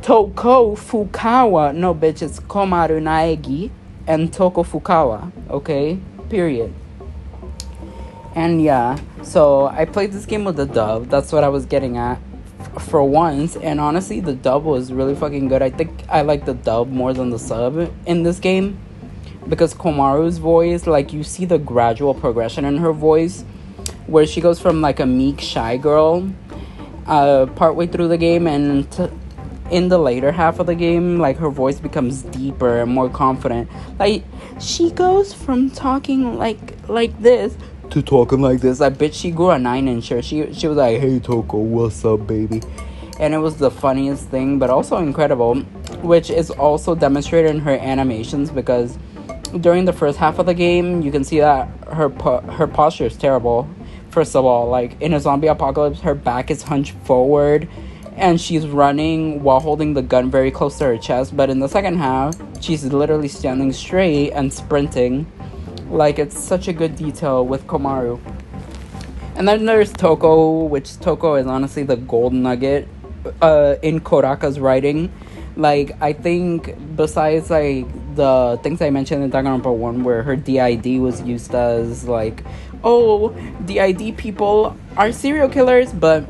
Toko Fukawa. No, bitch, it's Komaru Naegi and Toko Fukawa. Okay? Period. And yeah, so I played this game with the dub. That's what I was getting at for once. And honestly, the dub was really fucking good. I think I like the dub more than the sub in this game, because Komaru's voice, like, you see the gradual progression in her voice, where she goes from like a meek, shy girl partway through the game, and in the later half of the game, like, her voice becomes deeper and more confident. Like, she goes from talking like this to talking like this. I bet she grew a 9-incher. She was like, "Hey Toko, what's up, baby?" And it was the funniest thing, but also incredible, which is also demonstrated in her animations, because during the first half of the game, you can see that her posture is terrible. First of all, like, in a zombie apocalypse, her back is hunched forward, and she's running while holding the gun very close to her chest. But in the second half, she's literally standing straight and sprinting. Like, it's such a good detail with Komaru. And then there's Toko, which Toko is honestly the gold nugget in Kodaka's writing. Like, I think besides, like, the things I mentioned in Danganronpa 1, where her DID was used as, like, oh, DID people are serial killers, but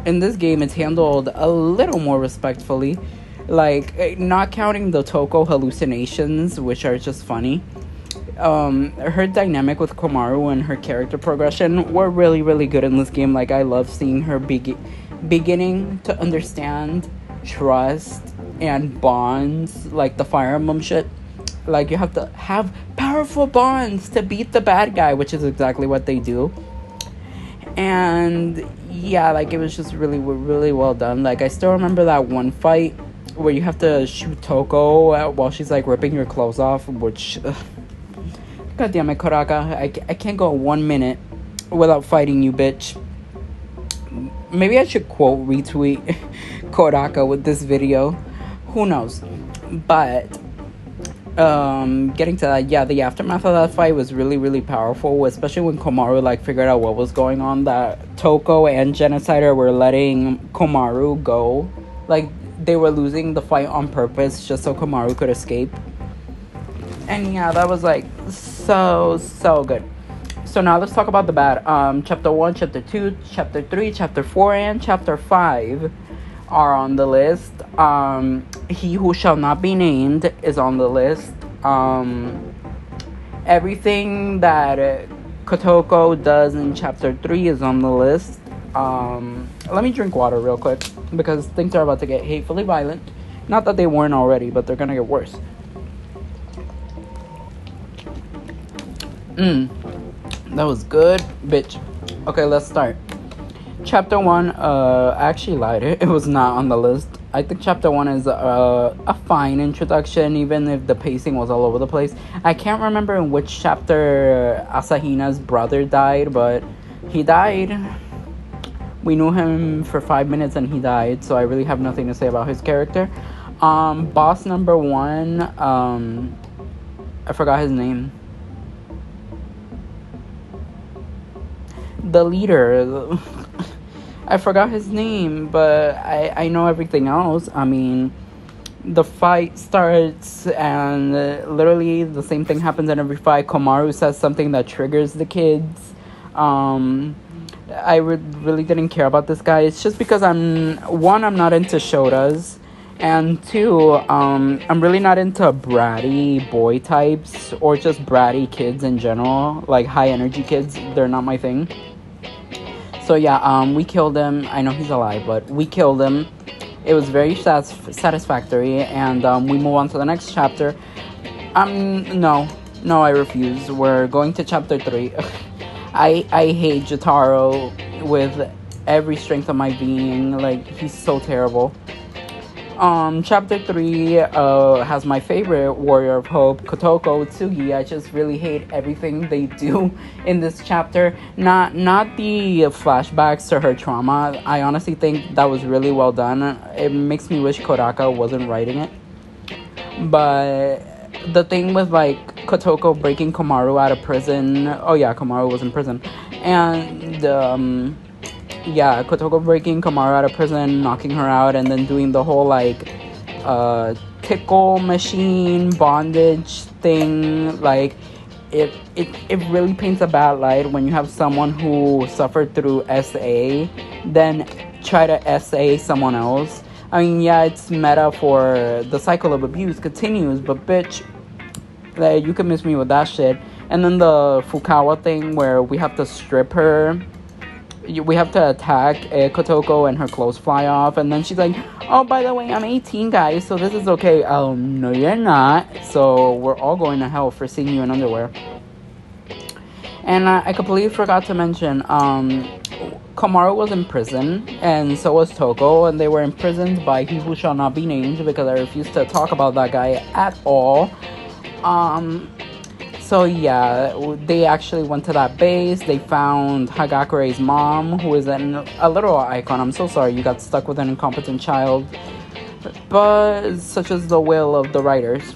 in this game it's handled a little more respectfully. Like, not counting the Toko hallucinations, which are just funny. Her dynamic with Komaru and her character progression were really, really good in this game. Like, I love seeing her beginning to understand trust and bonds, like the Fire Emblem shit. Like, you have to have powerful bonds to beat the bad guy, which is exactly what they do. And yeah, like, it was just really, really well done. Like, I still remember that one fight where you have to shoot Toko while she's, like, ripping your clothes off, which... God damn it, Kodaka. I can't go 1 minute without fighting you, bitch. Maybe I should quote retweet Kodaka with this video. Who knows? But getting to that, yeah, the aftermath of that fight was really, really powerful, especially when Komaru, like, figured out what was going on, that Toko and Genocider were letting Komaru go. Like, they were losing the fight on purpose just so Komaru could escape. And yeah, that was, like, so good. So now let's talk about the bad. Chapter 1, Chapter 2, Chapter 3, Chapter 4, and Chapter 5 are on the list. He Who Shall Not Be Named is on the list. Everything that Kotoko does in Chapter 3 is on the list. Let me drink water real quick, because things are about to get hatefully violent. Not that they weren't already, but they're gonna get worse. That was good, bitch. Okay, let's start. Chapter 1, I actually lied. It was not on the list. I think Chapter 1 is a fine introduction, even if the pacing was all over the place. I can't remember in which chapter Asahina's brother died, but he died. We knew him for 5 minutes and he died, so I really have nothing to say about his character. Boss number 1, I forgot his name. The leader, I forgot his name, but I know everything else. I mean, the fight starts and literally the same thing happens in every fight. Komaru says something that triggers the kids. I really didn't care about this guy. It's just because I'm not into shotas, and 2, I'm really not into bratty boy types or just bratty kids in general. Like, high energy kids, they're not my thing. So yeah, we killed him. I know he's alive, but we killed him. It was very satisfactory, and we move on to the next chapter. No, I refuse. We're going to Chapter 3. I hate Jotaro with every strength of my being. Like, he's so terrible. Chapter 3 has my favorite Warrior of Hope, Kotoko Tsugi. I just really hate everything they do in this chapter. Not the flashbacks to her trauma. I honestly think that was really well done. It makes me wish Kodaka wasn't writing it. But the thing with, like, Kotoko breaking Komaru out of prison. Oh yeah, Komaru was in prison. And yeah, Kotoko breaking Komaru out of prison, knocking her out, and then doing the whole, like, tickle machine bondage thing. Like, it really paints a bad light when you have someone who suffered through SA then try to SA someone else. I mean, yeah, it's meta for the cycle of abuse continues, but bitch, like, you can miss me with that shit. And then the Fukawa thing where we have to strip her. We have to attack Kotoko and her clothes fly off, and then she's like, oh, by the way, I'm 18, guys, so this is okay. No, you're not. So we're all going to hell for seeing you in underwear. And I completely forgot to mention, Komaru was in prison, and so was Toko, and they were imprisoned by He Who Shall Not Be Named, because I refuse to talk about that guy at all. So yeah, they actually went to that base. They found Hagakure's mom, who is a literal icon. I'm so sorry you got stuck with an incompetent child, but such is the will of the writers.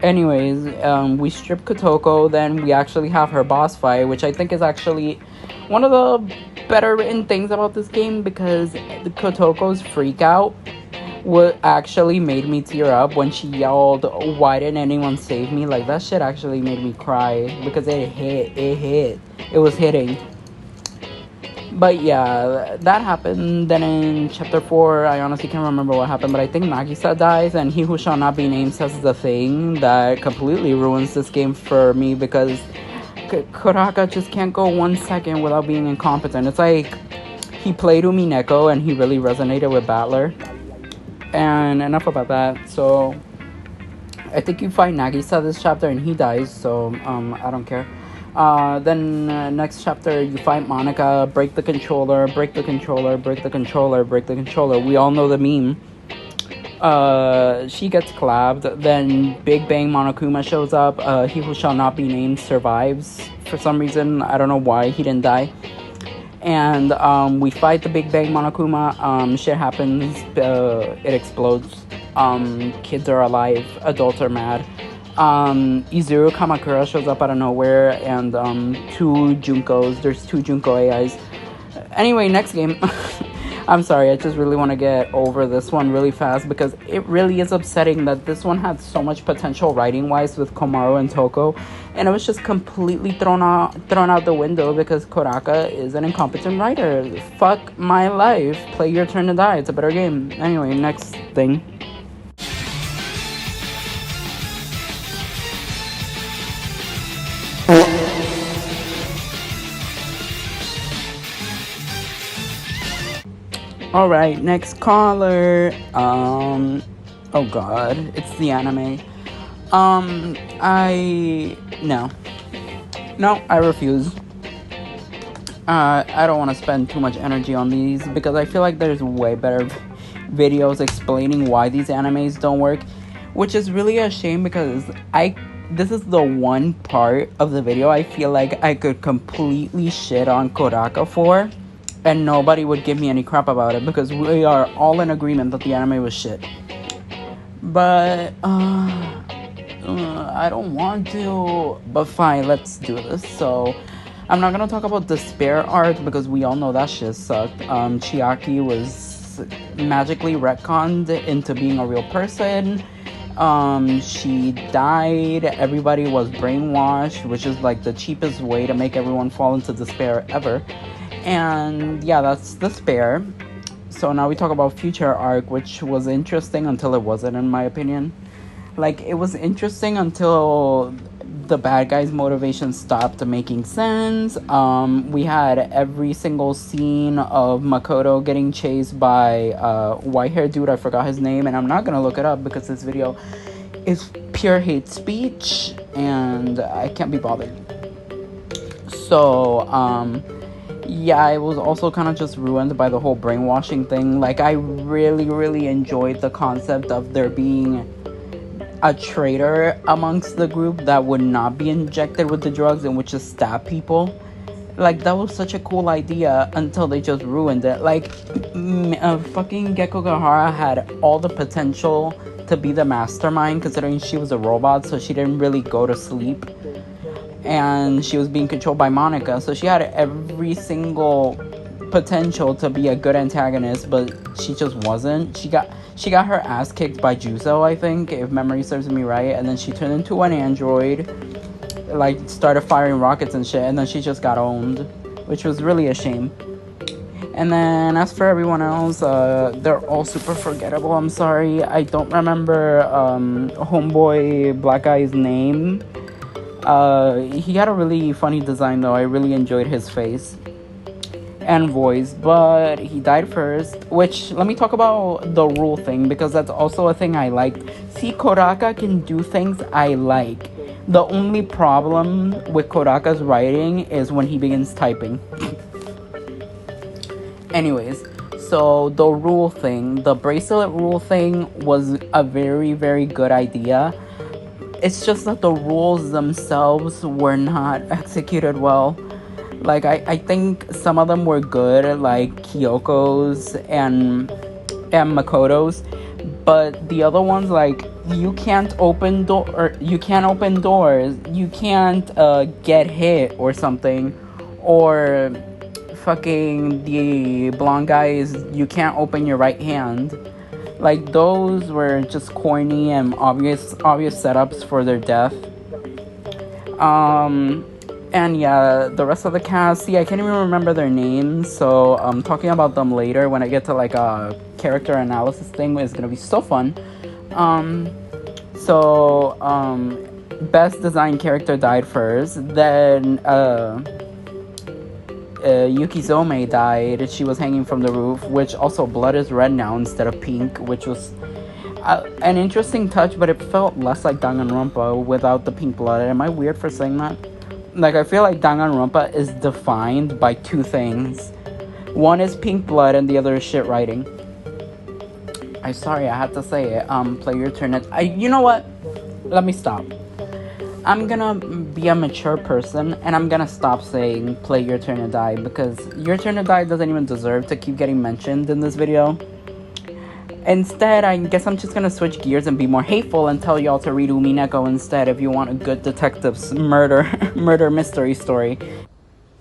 Anyways, we strip Kotoko. Then we actually have her boss fight, which I think is actually one of the better written things about this game, because Kotoko's freak out what actually made me tear up when she yelled, "Why didn't anyone save me?" Like, that shit actually made me cry, because it was hitting. But yeah, that happened. Then in chapter 4, I honestly can't remember what happened, but I think Nagisa dies, and he who shall not be named says the thing that completely ruins this game for me, because Kuraka just can't go 1 second without being incompetent. It's like he played Umineko and he really resonated with Battler. And enough about that. So I think you fight Nagisa this chapter and he dies, so I don't care. Then next chapter you fight Monica, break the controller, break the controller, break the controller, break the controller. We all know the meme. She gets collabed. Then Big Bang Monokuma shows up. He who shall not be named survives for some reason. I don't know why he didn't die. And we fight the Big Bang Monokuma. Shit happens. It explodes. Kids are alive. Adults are mad. Izuru Kamakura shows up out of nowhere. And two Junkos. There's two Junko AIs. Anyway, next game. I'm sorry, I just really want to get over this one really fast, because it really is upsetting that this one had so much potential writing-wise with Komaru and Toko, and it was just completely thrown out the window because Kuraka is an incompetent writer. Fuck my life. Play Your Turn to Die. It's a better game. Anyway, next thing. Alright, next caller. Oh god, it's the anime. No, I refuse. I don't want to spend too much energy on these, because I feel like there's way better videos explaining why these animes don't work, which is really a shame, because this is the one part of the video I feel like I could completely shit on Kuraka for, and nobody would give me any crap about it, because we are all in agreement that the anime was shit. But I don't want to, but fine, let's do this. So I'm not gonna talk about Despair arc, because we all know that shit sucked. Chiaki was magically retconned into being a real person. She died. Everybody was brainwashed, which is like the cheapest way to make everyone fall into despair ever. And yeah, that's Despair. So now we talk about Future arc, which was interesting until it wasn't, in my opinion. Like, it was interesting until the bad guy's motivation stopped making sense. We had every single scene of Makoto getting chased by white-haired dude. I forgot his name, and I'm not gonna look it up because this video is pure hate speech, and I can't be bothered. So, yeah, it was also kind of just ruined by the whole brainwashing thing. Like, I really enjoyed the concept of there being a traitor amongst the group that would not be injected with the drugs and would just stab people. Like, that was such a cool idea until they just ruined it. Like, fucking Gekko Gahara had all the potential to be the mastermind, considering she was a robot, so she didn't really go to sleep. And she was being controlled by Monica, so she had every single potential to be a good antagonist, but she just wasn't. She got her ass kicked by Juzo, I think, if memory serves me right, and then she turned into an android, like, started firing rockets and shit, and then she just got owned, which was really a shame. And then as for everyone else, they're all super forgettable. I'm sorry, I don't remember homeboy black guy's name. He had a really funny design though. I really enjoyed his face and voice, but he died first. Which, let me talk about the rule thing, because that's also a thing I liked. See, Kuraka can do things I like. The only problem with Kuraka's writing is when he begins typing. Anyways, so the rule thing, the bracelet rule thing was a very good idea. It's just that the rules themselves were not executed well. Like, I think some of them were good, like Kyoko's and Makoto's, but the other ones, like, you can't open doors, you can't get hit or something, or fucking the blonde guys, you can't open your right hand. Like, those were just corny and obvious setups for their death. And yeah, the rest of the cast, see, I can't even remember their names, so I'm talking about them later when I get to like a character analysis thing. It's gonna be so fun. Best design character died first, then Yukizome died. She was hanging from the roof, which also blood is red now instead of pink, which was an interesting touch, but it felt less like Danganronpa without the pink blood. Am I weird for saying that? Like, I feel like Danganronpa is defined by two things. One is pink blood and the other is shit writing. I'm sorry, I had to say it. Play your turn. You know what? Let me stop. I'm gonna be a mature person and I'm gonna stop saying play your turn to die, because your turn to die doesn't even deserve to keep getting mentioned in this video. Instead, I guess I'm just gonna switch gears and be more hateful and tell y'all to read Umineko instead if you want a good detective's murder mystery story.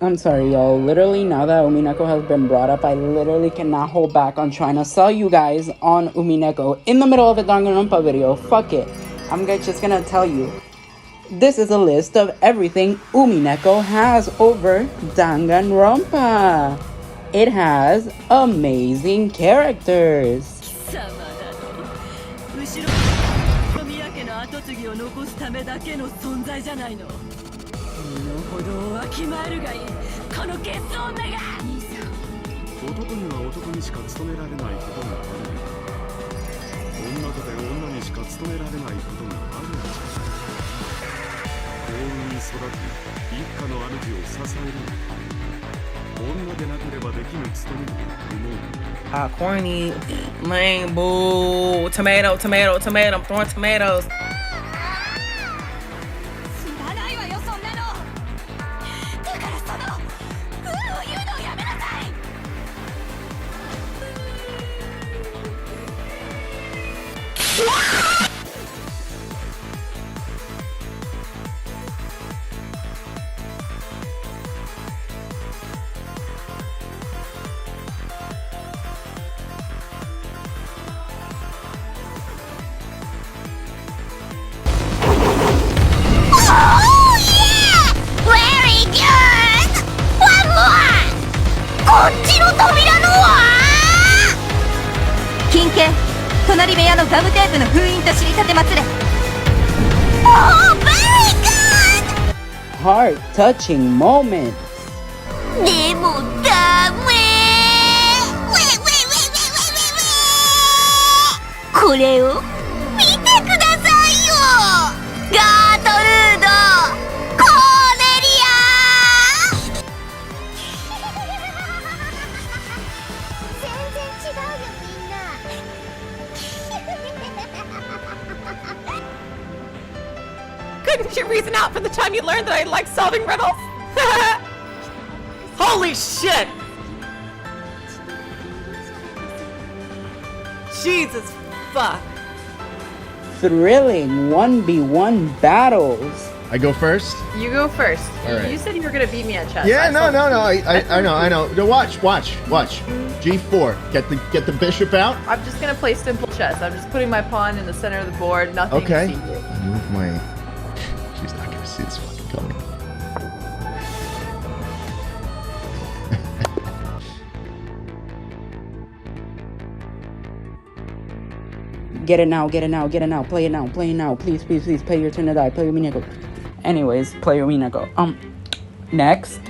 I'm sorry, y'all. Literally, now that Umineko has been brought up, I literally cannot hold back on trying to sell you guys on Umineko in the middle of a Danganronpa video. Fuck it. I'm just gonna tell you. This is a list of everything Umineko has over Danganronpa. It has amazing characters. Corny, lame, boo, tomato, I'm throwing tomatoes. Heart-touching moments. でもダメこれを見てくださいよガートルードコーネリア全然違うよみんな Couldn't you reason out from the time you learned that I like solving riddles? Holy shit! Jesus fuck. Thrilling 1v1 battles. I go first? You go first. All right. You said you were gonna beat me at chess. Yeah, no. I know. No, watch. G4. Get the bishop out. I'm just gonna play simple chess. I'm just putting my pawn in the center of the board. Nothing Okay. secret. Move my. She's not gonna see this fucking coming. Get it now. Play it now. Please, play your turn to die. Play Umineko. Anyways, play Umineko. Next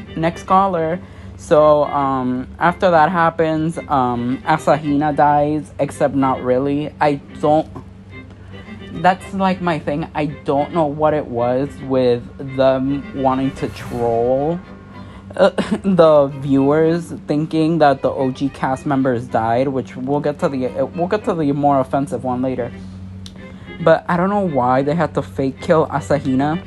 caller. So, after that happens, Asahina dies, except not really. That's like my thing. I don't know what it was with them wanting to troll the viewers, thinking that the OG cast members died, which we'll get to the more offensive one later. but I don't know why they had to fake kill Asahina,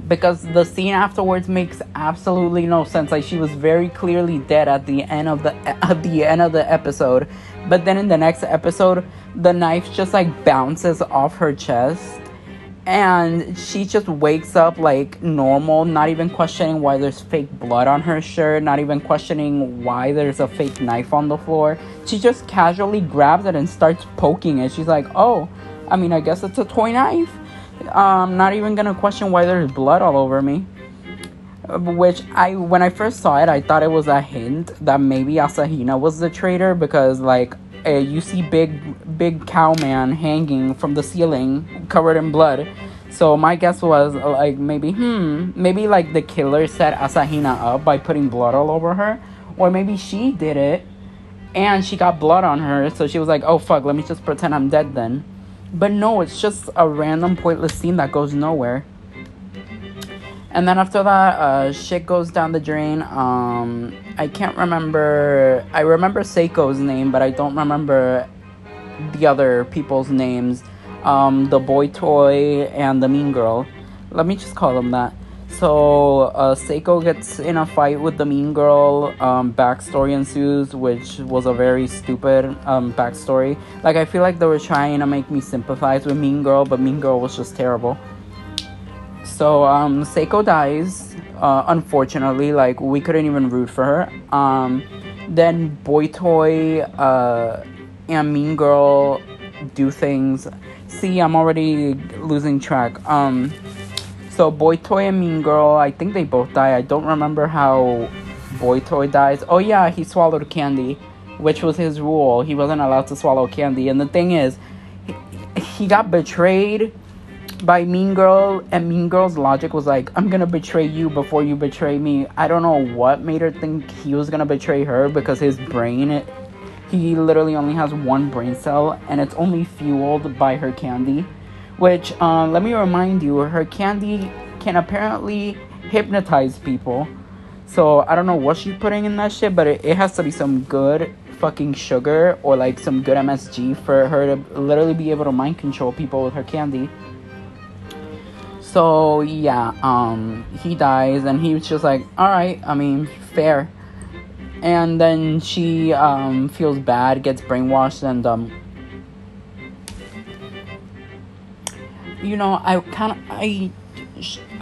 because the scene afterwards makes absolutely no sense. Like, she was very clearly dead at the end of the episode, but then in the next episode the knife just like bounces off her chest and she just wakes up like normal, not even questioning why there's fake blood on her shirt, not even questioning why there's a fake knife on the floor. She just casually grabs it and starts poking it. She's like, oh, I mean, I guess it's a toy knife. Not even gonna question why there's blood all over me. Which, when I first saw it, I thought it was a hint that maybe Asahina was the traitor, because like you see big cow man hanging from the ceiling covered in blood. So my guess was like maybe like the killer set Asahina up by putting blood all over her, or maybe she did it and she got blood on her, so she was like, oh fuck, let me just pretend I'm dead then. But no, it's just a random pointless scene that goes nowhere. And then after that, shit goes down the drain. I can't remember. I remember Seiko's name, but I don't remember the other people's names. The boy toy and the mean girl. Let me just call them that. So, Seiko gets in a fight with the mean girl. Backstory ensues, which was a very stupid backstory. Like, I feel like they were trying to make me sympathize with mean girl, but mean girl was just terrible. So, Seiko dies, unfortunately. Like, we couldn't even root for her. Then Boy Toy and Mean Girl do things. See, I'm already losing track. So, Boy Toy and Mean Girl, I think they both die. I don't remember how Boy Toy dies. Oh, yeah, he swallowed candy, which was his rule. He wasn't allowed to swallow candy. And the thing is, he got betrayed by Mean Girl, and Mean Girl's logic was like, I'm gonna betray you before you betray me. I don't know what made her think he was gonna betray her, because his brain, he literally only has one brain cell and it's only fueled by her candy, which let me remind you, her candy can apparently hypnotize people. So I don't know what she's putting in that shit, but it has to be some good fucking sugar or like some good MSG for her to literally be able to mind control people with her candy. So, yeah, he dies, and he was just like, alright, I mean, fair. And then she, feels bad, gets brainwashed, and, you know, I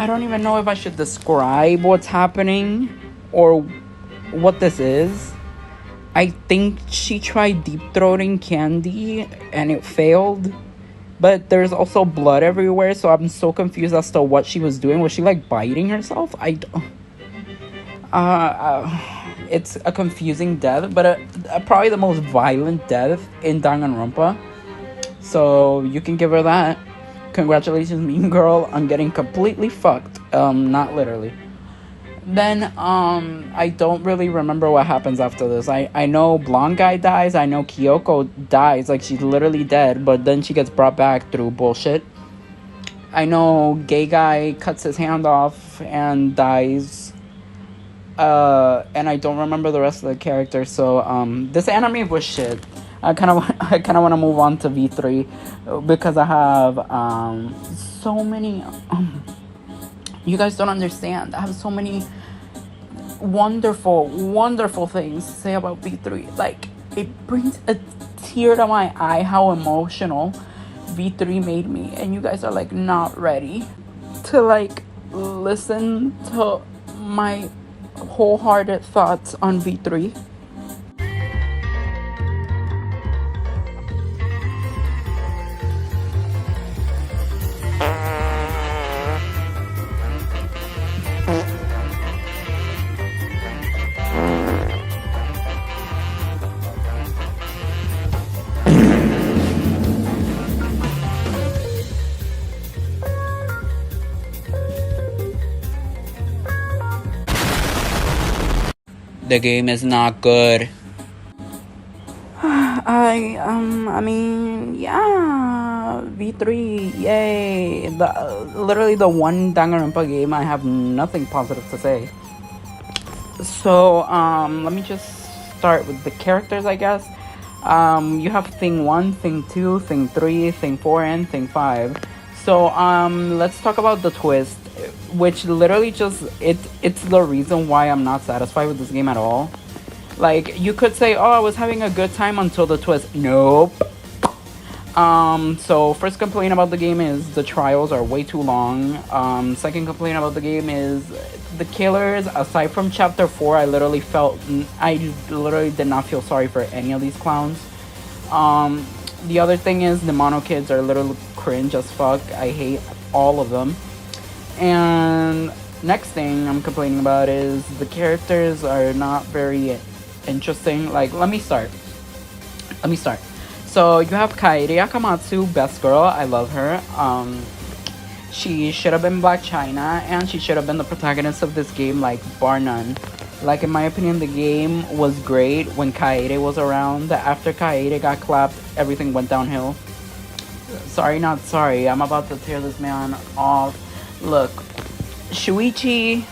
don't even know if I should describe what's happening, or what this is. I think she tried deep-throating candy, and it failed. But there's also blood everywhere, so I'm so confused as to what she was doing. Was she, like, biting herself? I don't... it's a confusing death, but probably the most violent death in Danganronpa. So, you can give her that. Congratulations, Mean Girl. I'm getting completely fucked. Not literally. Then, I don't really remember what happens after this. I know blonde guy dies. I know Kyoko dies. Like, she's literally dead. But then she gets brought back through bullshit. I know gay guy cuts his hand off and dies. And I don't remember the rest of the characters. So, this anime was shit. I kind of want to move on to V3. Because I have, so many... you guys don't understand. I have so many wonderful things to say about V3. Like, it brings a tear to my eye how emotional V3 made me. And you guys are, like, not ready to, like, listen to my wholehearted thoughts on V3. The game is not good. I mean, yeah, V3, yay. Literally the one Danganronpa game I have nothing positive to say. So, let me just start with the characters, I guess. You have thing 1, thing 2, thing 3, thing 4, and thing 5. So let's talk about the twist, which literally just it's the reason why I'm not satisfied with this game at all. Like, you could say, oh, I was having a good time until the twist. Nope. So first complaint about the game is the trials are way too long. Second complaint about the game is the killers. Aside from chapter 4, I literally did not feel sorry for any of these clowns. The other thing is the mono kids are literally cringe as fuck. I hate all of them. And next thing I'm complaining about is the characters are not very interesting. Like, let me start. So you have Kaede Akamatsu, best girl. I love her. She should have been Black China, and she should have been the protagonist of this game, like, bar none. Like, in my opinion, the game was great when Kaede was around. After Kaede got clapped, everything went downhill. Sorry, not sorry. I'm about to tear this man off. Look, Shuichi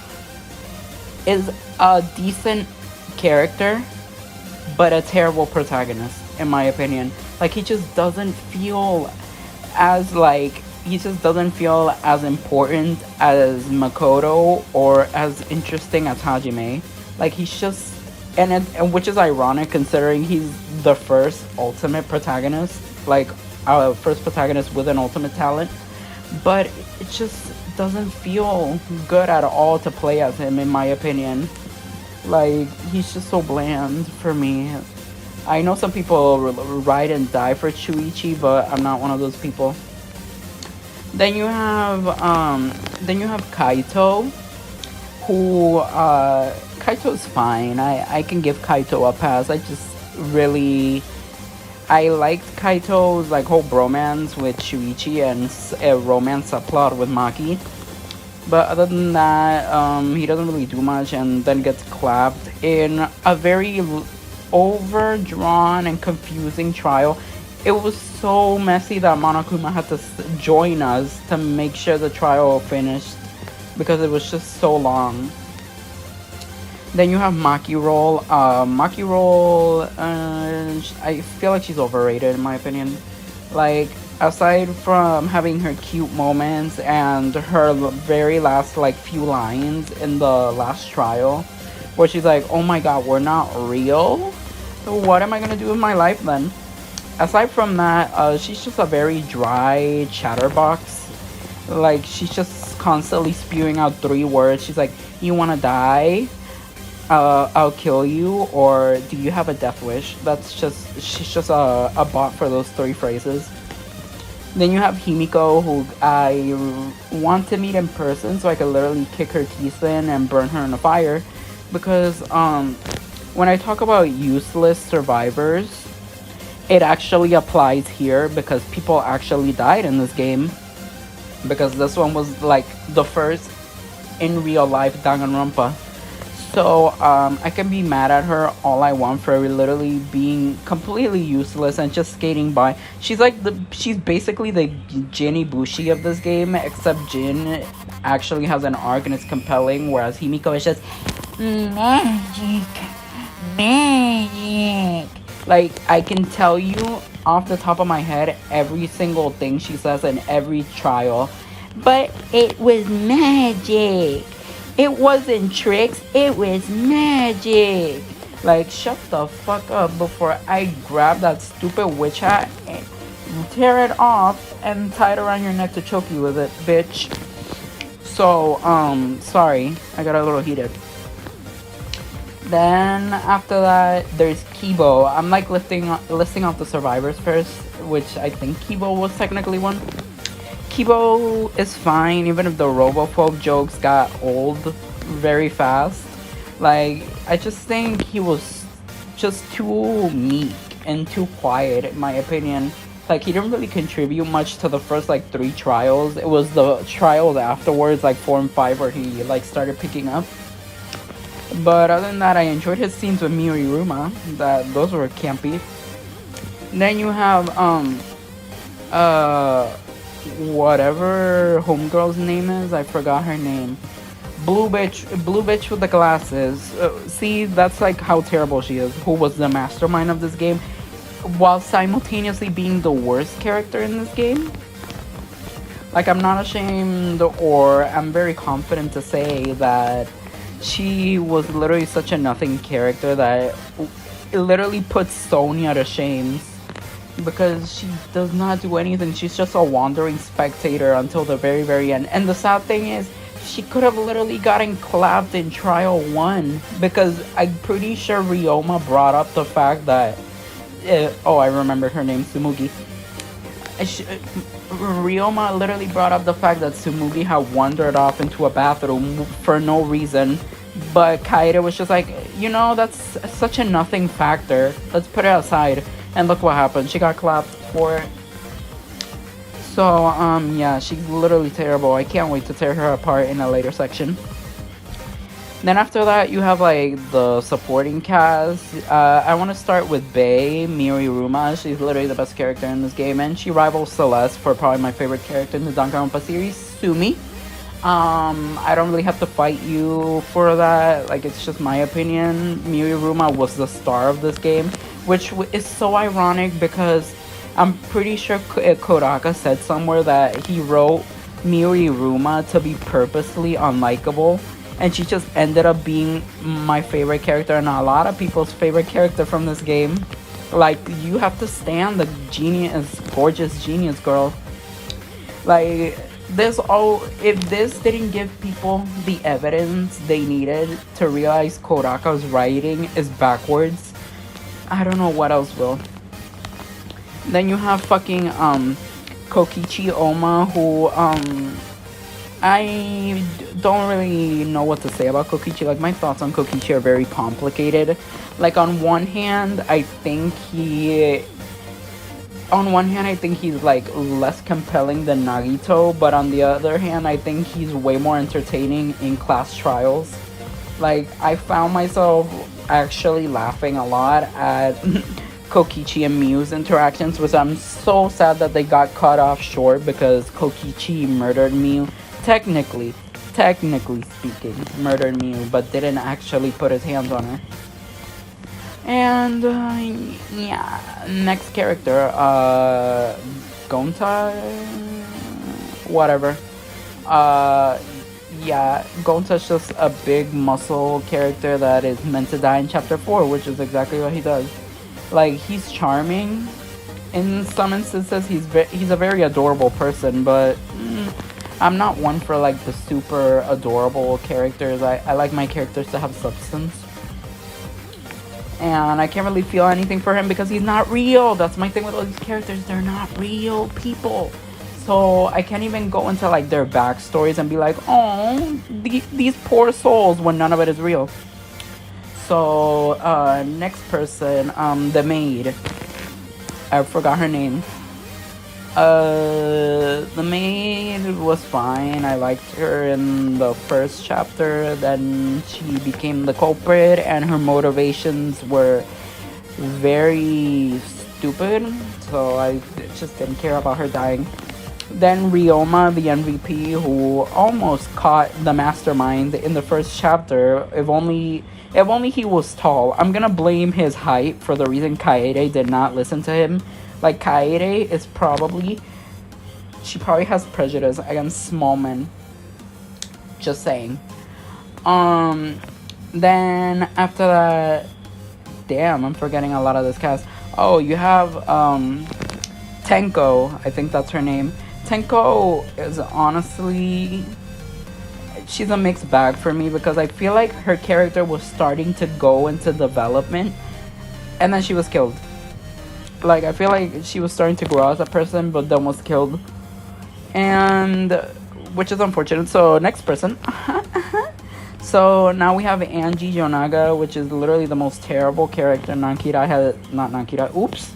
is a decent character, but a terrible protagonist, in my opinion. Like, he just doesn't feel as important as Makoto or as interesting as Hajime. Like, he's just, and which is ironic considering he's the first ultimate protagonist, like first protagonist with an ultimate talent. But it just doesn't feel good at all to play as him, in my opinion. Like, he's just so bland for me. I know some people ride and die for Shuichi, but I'm not one of those people. Then you have Kaito, who Kaito's fine. I can give Kaito a pass. I liked Kaito's like whole bromance with Shuichi and a romance subplot with Maki. But other than that, he doesn't really do much and then gets clapped in a very overdrawn and confusing trial. It was so messy that Monokuma had to join us to make sure the trial finished because it was just so long. Then you have Maki Roll. Maki Roll, I feel like she's overrated in my opinion. Like, aside from having her cute moments and her very last like few lines in the last trial, where she's like, oh my god, we're not real? What am I gonna do with my life then? Aside from that, she's just a very dry chatterbox. Like, she's just constantly spewing out 3 words. She's like, you wanna die? I'll kill you, or do you have a death wish? She's just a bot for those 3 phrases. Then you have Himiko, who I want to meet in person so I could literally kick her teeth in and burn her in a fire. Because when I talk about useless survivors, it actually applies here because people actually died in this game. Because this one was like the first in real life Danganronpa. So I can be mad at her all I want for literally being completely useless and just skating by. She's basically the Jin Ibushi of this game, except Jin actually has an arc and it's compelling, whereas Himiko is just magic. Like, I can tell you off the top of my head every single thing she says in every trial. But it was magic. It wasn't tricks, it was magic. Like, shut the fuck up before I grab that stupid witch hat and tear it off and tie it around your neck to choke you with it, bitch. So, sorry, I got a little heated. Then after that, there's Kibo. I'm like listing off the survivors first, which I think Kibo was technically one. Kibo is fine, even if the Robophobe jokes got old very fast. Like, I just think he was just too meek and too quiet, in my opinion. Like, he didn't really contribute much to the first, like, 3 trials. It was the trials afterwards, like 4 and 5, where he, like, started picking up. But other than that, I enjoyed his scenes with Miuruma. Those were campy. Then you have, whatever homegirl's name is, I forgot her name. Blue bitch with the glasses. See, that's like how terrible she is. Who was the mastermind of this game? while simultaneously being the worst character in this game. Like, I'm not ashamed, or I'm very confident to say that she was literally such a nothing character that it literally puts Sonya to shame, because she does not do anything. She's just a wandering spectator until the very, very end. And the sad thing is, she could have literally gotten clapped in Trial 1, because I'm pretty sure Ryoma brought up the fact that I remember her name, Tsumugi. Ryoma literally brought up the fact that Tsumugi had wandered off into a bathroom for no reason, but Kaede was just like, you know, that's such a nothing factor, let's put it aside. And look what happened, she got clapped for it. So yeah, she's literally terrible. I can't wait to tear her apart in a later section. Then after that, you have like the supporting cast. I want to start with Bae Miriruma. She's literally the best character in this game, and she rivals Celeste for probably my favorite character in the Danganronpa series, Sumi. I don't really have to fight you for that. Like, it's just my opinion. Miriruma was the star of this game, which is so ironic because I'm pretty sure Kodaka said somewhere that he wrote Miriruma to be purposely unlikable. And she just ended up being my favorite character and a lot of people's favorite character from this game. Like, you have to stand the genius, gorgeous genius girl. Like, if this didn't give people the evidence they needed to realize Kodaka's writing is backwards, I don't know what else will. Then you have fucking Kokichi Oma, who I don't really know what to say about Kokichi. Like, my thoughts on Kokichi are very complicated. Like, on one hand, I think he's like less compelling than Nagito, but on the other hand, I think he's way more entertaining in class trials. Like, I found myself actually laughing a lot at Kokichi and Miu's interactions, which I'm so sad that they got cut off short because Kokichi murdered Miu. Technically speaking, murdered Miu, but didn't actually put his hands on her. And yeah, next character, Gonta, whatever. Yeah, Gonta's just a big muscle character that is meant to die in chapter 4, which is exactly what he does. Like, he's charming. In some instances, he's a very adorable person, but I'm not one for like the super adorable characters. I like my characters to have substance. And I can't really feel anything for him because he's not real. That's my thing with all these characters. They're not real people. So I can't even go into like their backstories and be like, oh, these poor souls, when none of it is real. So next person, the maid. I forgot her name. The maid was fine. I liked her in the first chapter. Then she became the culprit, and her motivations were very stupid. So I just didn't care about her dying. Then Ryoma, the MVP, who almost caught the mastermind in the first chapter. If only he was tall. I'm gonna blame his height for the reason Kaede did not listen to him. Like, Kaede is she probably has prejudice against small men. Just saying. Then after that, damn, I'm forgetting a lot of this cast. Oh, you have Tenko, I think that's her name. Tenko is honestly, she's a mixed bag for me because I feel like her character was starting to go into development and then she was killed. Like, I feel like she was starting to grow as a person, but then was killed. And, which is unfortunate. So, next person. So, now we have Angie Yonaga, which is literally the most terrible character Nankira has. Not Nankira. Oops.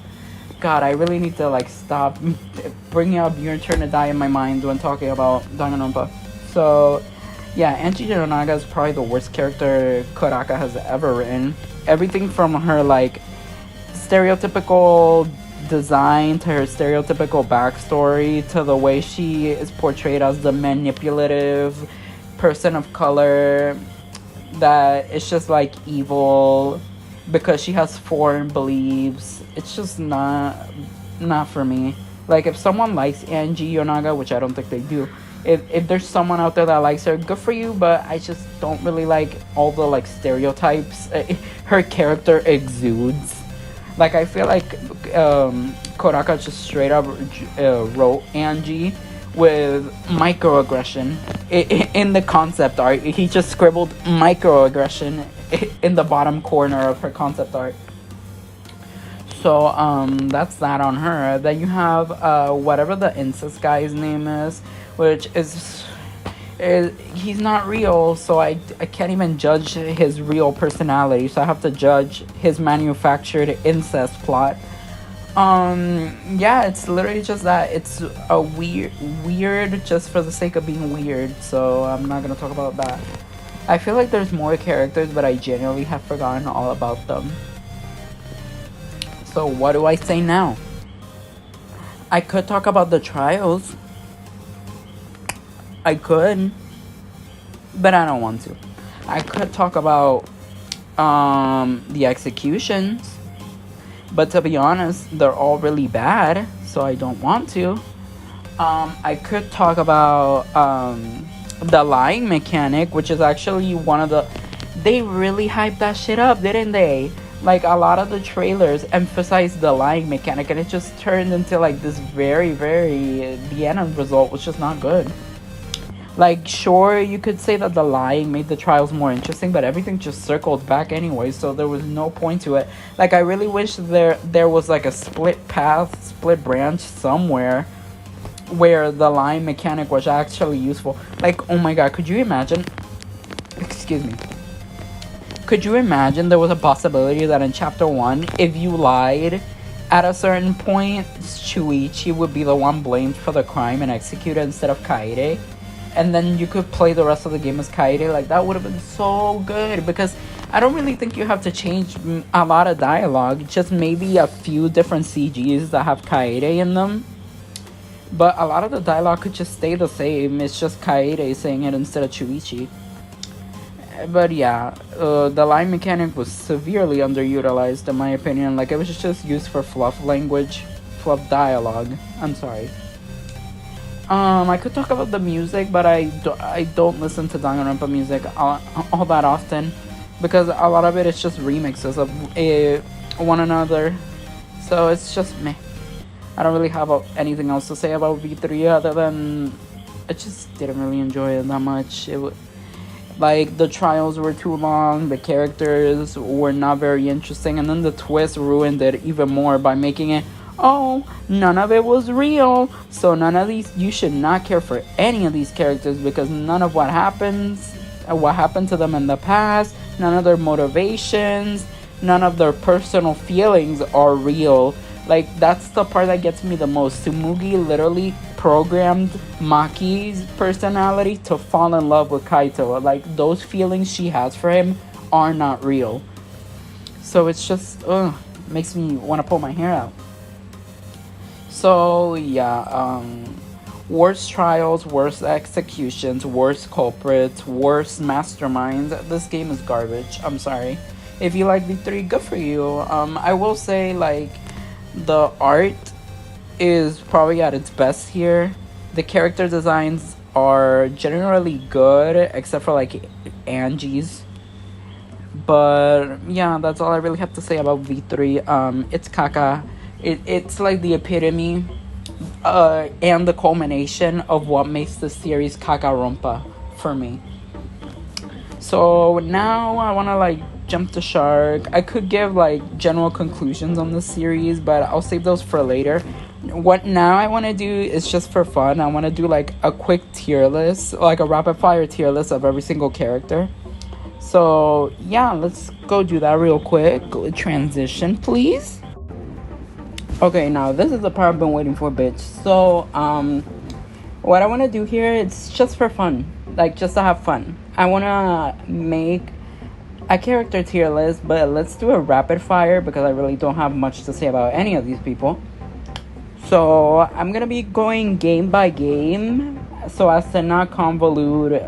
God, I really need to, like, stop bringing up Your Turn to Die in my mind when talking about Danganronpa. So, yeah, Angie Yonaga is probably the worst character Kodaka has ever written. Everything from her, like, stereotypical design to her stereotypical backstory to the way she is portrayed as the manipulative person of color that is just like evil, because she has foreign beliefs. It's just not for me. Like, if someone likes Angie Yonaga, which I don't think they do, if there's someone out there that likes her, good for you, but I just don't really like all the, like, stereotypes her character exudes. Like, I feel like Kodaka just straight up wrote Angie with microaggression in the concept art. He just scribbled microaggression in the bottom corner of her concept art. So that's that on her. Then you have whatever the incest guy's name is, which is he's not real, so I can't even judge his real personality, so I have to judge his manufactured incest plot. Yeah, it's literally just that. It's a weird just for the sake of being weird, so I'm not gonna talk about that. I feel like there's more characters, but I genuinely have forgotten all about them. So what do I say now? I could talk about the trials. I could, but I don't want to. I could talk about the executions, but to be honest, they're all really bad, so I don't want to. I could talk about the lying mechanic, which is actually one of the... They really hyped that shit up, didn't they? Like, a lot of the trailers emphasized the lying mechanic, and it just turned into, like, this very, the end result was just not good. Like, sure, you could say that the lying made the trials more interesting, but everything just circled back anyway, so there was no point to it. Like, I really wish there was, like, a split path, split branch somewhere where the lying mechanic was actually useful. Like, oh my god, could you imagine... Excuse me. Could you imagine there was a possibility that in Chapter 1, if you lied at a certain point, Shuichi would be the one blamed for the crime and executed instead of Kaede? And then you could play the rest of the game as Kaede. Like, that would have been so good, because I don't really think you have to change a lot of dialogue, just maybe a few different CGs that have Kaede in them. But a lot of the dialogue could just stay the same. It's just Kaede saying it instead of Shuichi. But yeah, the line mechanic was severely underutilized in my opinion. Like, it was just used for fluff language, fluff dialogue. I'm sorry. I could talk about the music, but I don't listen to Danganronpa music all that often, because a lot of it is just remixes of one another. So it's just meh. I don't really have anything else to say about V3 other than I just didn't really enjoy it that much. Like, the trials were too long, the characters were not very interesting, and then the twist ruined it even more by making it, oh, none of it was real, so none of these, you should not care for any of these characters, because none of what happened to them in the past, none of their motivations, none of their personal feelings are real. Like, that's the part that gets me the most. Tsumugi literally programmed Maki's personality to fall in love with Kaito. Like, those feelings she has for him are not real. So it's just, makes me want to pull my hair out. So, yeah, worst trials, worst executions, worst culprits, worst masterminds. This game is garbage. I'm sorry. If you like V3, good for you. I will say, like, the art is probably at its best here. The character designs are generally good, except for, like, Angie's. But yeah, that's all I really have to say about V3. It's caca. It's like the epitome and the culmination of what makes the series Cacaronpa for me. So now I want to, like, jump the shark. I could give, like, general conclusions on the series, but I'll save those for later. What now I want to do is just for fun. I want to do, like, a quick tier list, like a rapid fire tier list of every single character. So yeah, let's go do that real quick. Transition, please. Okay, now this is the part I've been waiting for, bitch. So what I want to do here, it's just for fun, like, just to have fun. I want to make a character tier list, but let's do a rapid fire because I really don't have much to say about any of these people. So I'm gonna be going game by game, so as to not convolute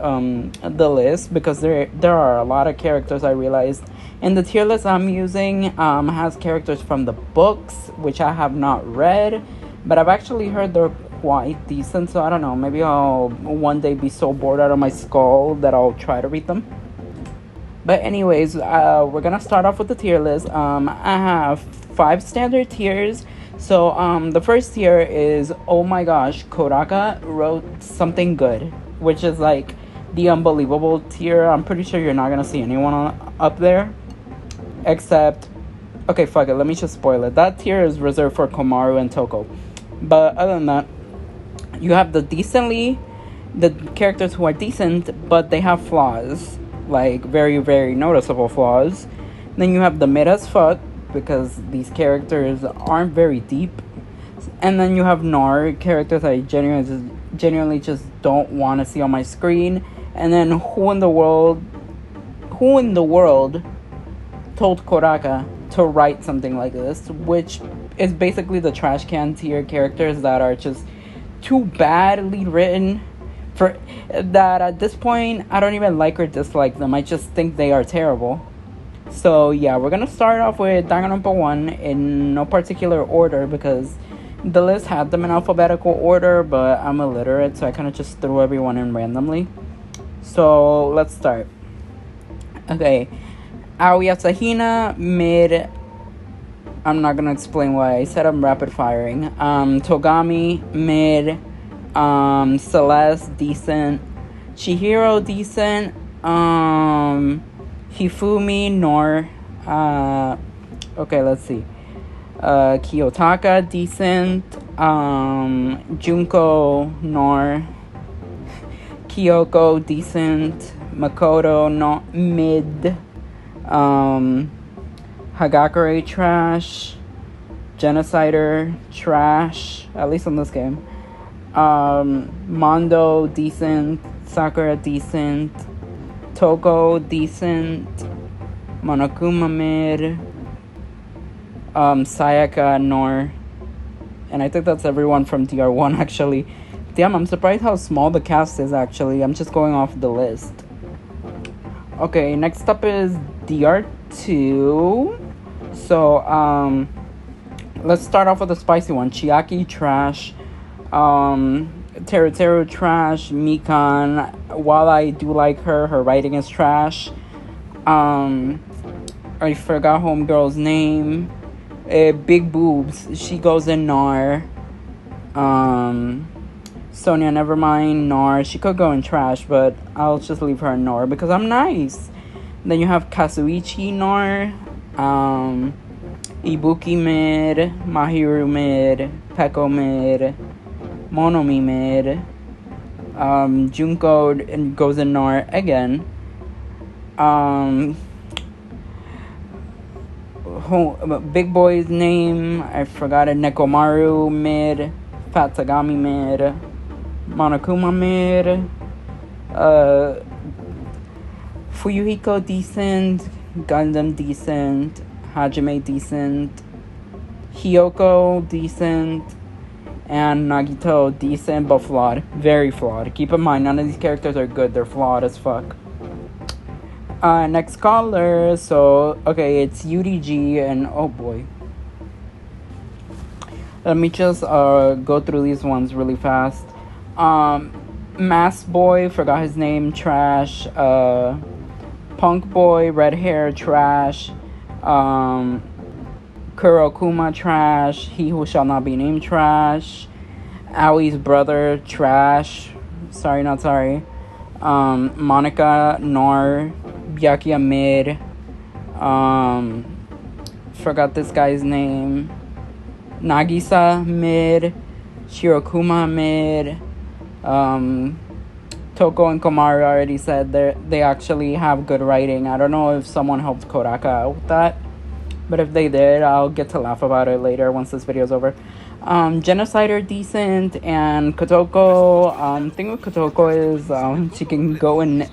the list, because there are a lot of characters, I realized. And the tier list I'm using has characters from the books, which I have not read, but I've actually heard they're quite decent, so I don't know, maybe I'll one day be so bored out of my skull that I'll try to read them. But anyways, we're gonna start off with the tier list. I have 5 standard tiers. So the first tier is, oh my gosh, Kodaka wrote something good, which is like the unbelievable tier. I'm pretty sure you're not gonna see anyone up there, except, okay, fuck it, let me just spoil it. That tier is reserved for Komaru and Toko. But other than that, you have the characters who are decent, but they have flaws, like very, very noticeable flaws. Then you have the mid as fuck, because these characters aren't very deep. And then you have Nar, characters I genuinely just don't want to see on my screen. And then who in the world told Kodaka to write something like this, which is basically the trash can tier characters that are just too badly written for that at this point I don't even like or dislike them. I just think they are terrible. So yeah, we're gonna start off with Danganronpa 1 in no particular order, because the list had them in alphabetical order, but I'm illiterate, so I kind of just threw everyone in randomly. So let's start. Okay, Aoi Asahina, mid. I'm not gonna explain why I said I'm rapid firing. Togami, mid. Celeste, decent. Chihiro, decent. Hifumi, nor. Okay, let's see. Kiyotaka, decent. Junko, nor. Kyoko, decent. Makoto, no, mid. Hagakure, trash. Genocider, trash. At least in this game. Mondo, decent. Sakura, decent. Toko, decent. Monokuma, mid. Sayaka, nor. And I think that's everyone from DR1, actually. Damn, I'm surprised how small the cast is, actually. I'm just going off the list. Okay, next up is DR2. So, let's start off with the spicy one. Chiaki, trash. Teru, trash. Mikan, while I do like her writing is trash. I forgot homegirl's name. Big boobs, she goes in Nar. Sonia, never mind, Nar. She could go in trash, but I'll just leave her in Nar because I'm nice. Then you have Kazuichi, Nar. Ibuki, mid. Mahiru, mid. Peko, mid. Monomi, mid. Junko goes in Nar again. Big boy's name, I forgot it. Nekomaru, mid. Fat Tagami, mid. Monokuma, mid. Fuyuhiko, decent. Gundam, decent. Hajime, decent. Hiyoko, decent. And Nagito, decent but flawed. Very flawed. Keep in mind, none of these characters are good. They're flawed as fuck. Next caller. So, okay, it's UDG, and oh boy. Let me just go through these ones really fast. Mask Boy, forgot his name, trash. Punk Boy, red hair, trash. Kurokuma, trash. He Who Shall Not Be Named, trash. Aoi's brother, trash. Sorry, not sorry. Monica, Nor. Byakuya, mid. Forgot this guy's name. Nagisa, mid. Shirokuma, mid. Toko and Komaru already said they actually have good writing. I don't know if someone helped Kodaka out with that, but if they did, I'll get to laugh about it later once this video's over. Genocider, decent. And Kotoko, thing with Kotoko is she can go in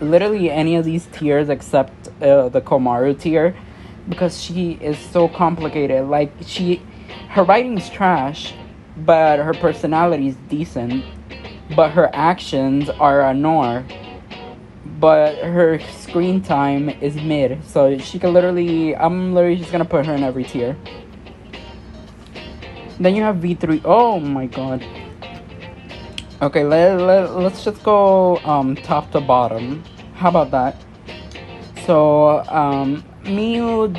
literally any of these tiers except the Komaru tier, because she is so complicated. Like, her writing's trash, but her personality is decent. but her actions are a nor. But her screen time is mid, so she can literally, I'm literally just gonna put her in every tier. Then you have V3. Oh my god. Okay, let's just go top to bottom. How about that? So Miu,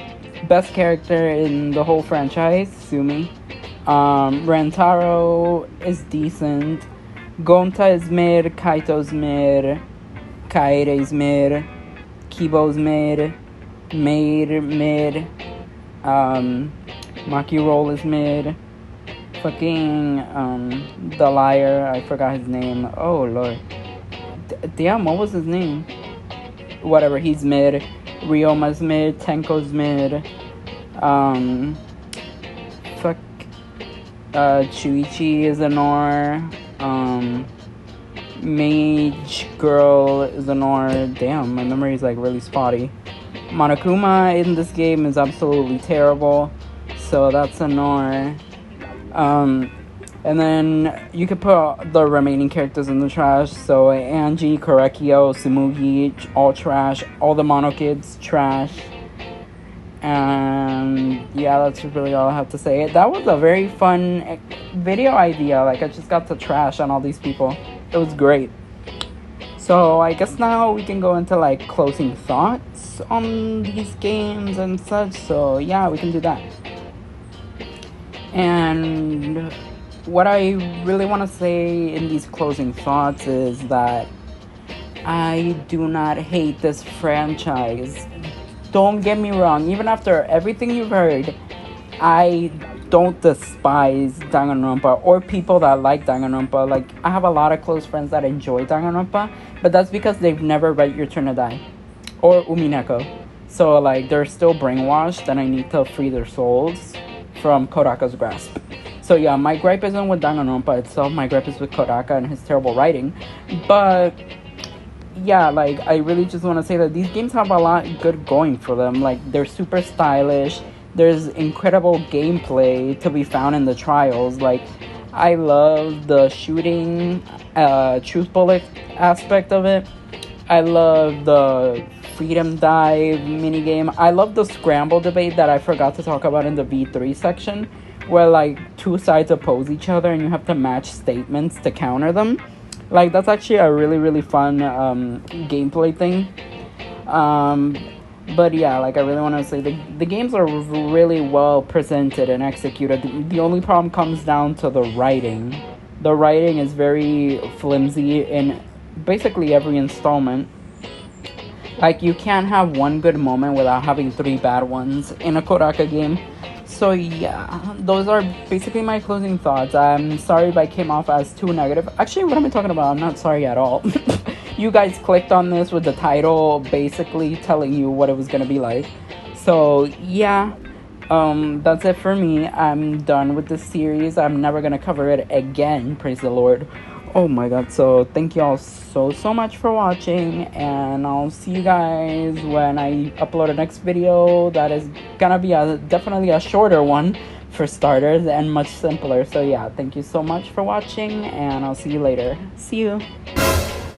best character in the whole franchise, Sumi. Rentaro is decent. Gonta is mid, Kaito's mid, Kaere's mid, Kibo's mid, mid. Maki Roll is mid. Fucking the liar, I forgot his name. Oh lord. Damn, what was his name? Whatever, he's mid. Ryoma's mid, Tenko's mid. Chuichi is a nor. Mage Girl is a nor. Damn, my memory is like really spotty. Monokuma in this game is absolutely terrible, so that's a nor. And then you could put the remaining characters in the trash. So Angie, Korekio, Sumugi, all trash. All the Mono Kids, trash. And yeah, that's really all I have to say. That was a very fun video idea. Like, I just got to trash on all these people. It was great. So I guess now we can go into like closing thoughts on these games and such. So yeah, we can do that. And what I really want to say in these closing thoughts is that I do not hate this franchise. Don't get me wrong, even after everything you've heard, I don't despise Danganronpa or people that like Danganronpa. Like, I have a lot of close friends that enjoy Danganronpa, but that's because they've never read Your Turn to Die or Umineko. So like, they're still brainwashed and I need to free their souls from Kodaka's grasp. So yeah, my gripe isn't with Danganronpa itself, my gripe is with Kodaka and his terrible writing. But yeah, like, I really just want to say that these games have a lot good going for them. Like, they're super stylish, there's incredible gameplay to be found in the trials. Like, I love the shooting, truth bullet aspect of it. I love the freedom dive minigame. I love the scramble debate that I forgot to talk about in the V3 section, where like two sides oppose each other and you have to match statements to counter them. Like, that's actually a really fun gameplay thing. But yeah, like, I really want to say the games are really well presented and executed. The only problem comes down to the writing. The writing is very flimsy in basically every installment. Like, you can't have one good moment without having 3 bad ones in a Kodaka game. So yeah, those are basically my closing thoughts. I'm sorry if I came off as too negative. Actually, what am I talking about? I'm not sorry at all. You guys clicked on this with the title basically telling you what it was gonna be like. So yeah, that's it for me. I'm done with this series. I'm never gonna cover it again, praise the Lord. Oh my god, so thank you all so much for watching, and I'll see you guys when I upload the next video. That is gonna be definitely a shorter one for starters and much simpler. So yeah, thank you so much for watching, and I'll see you later. See you.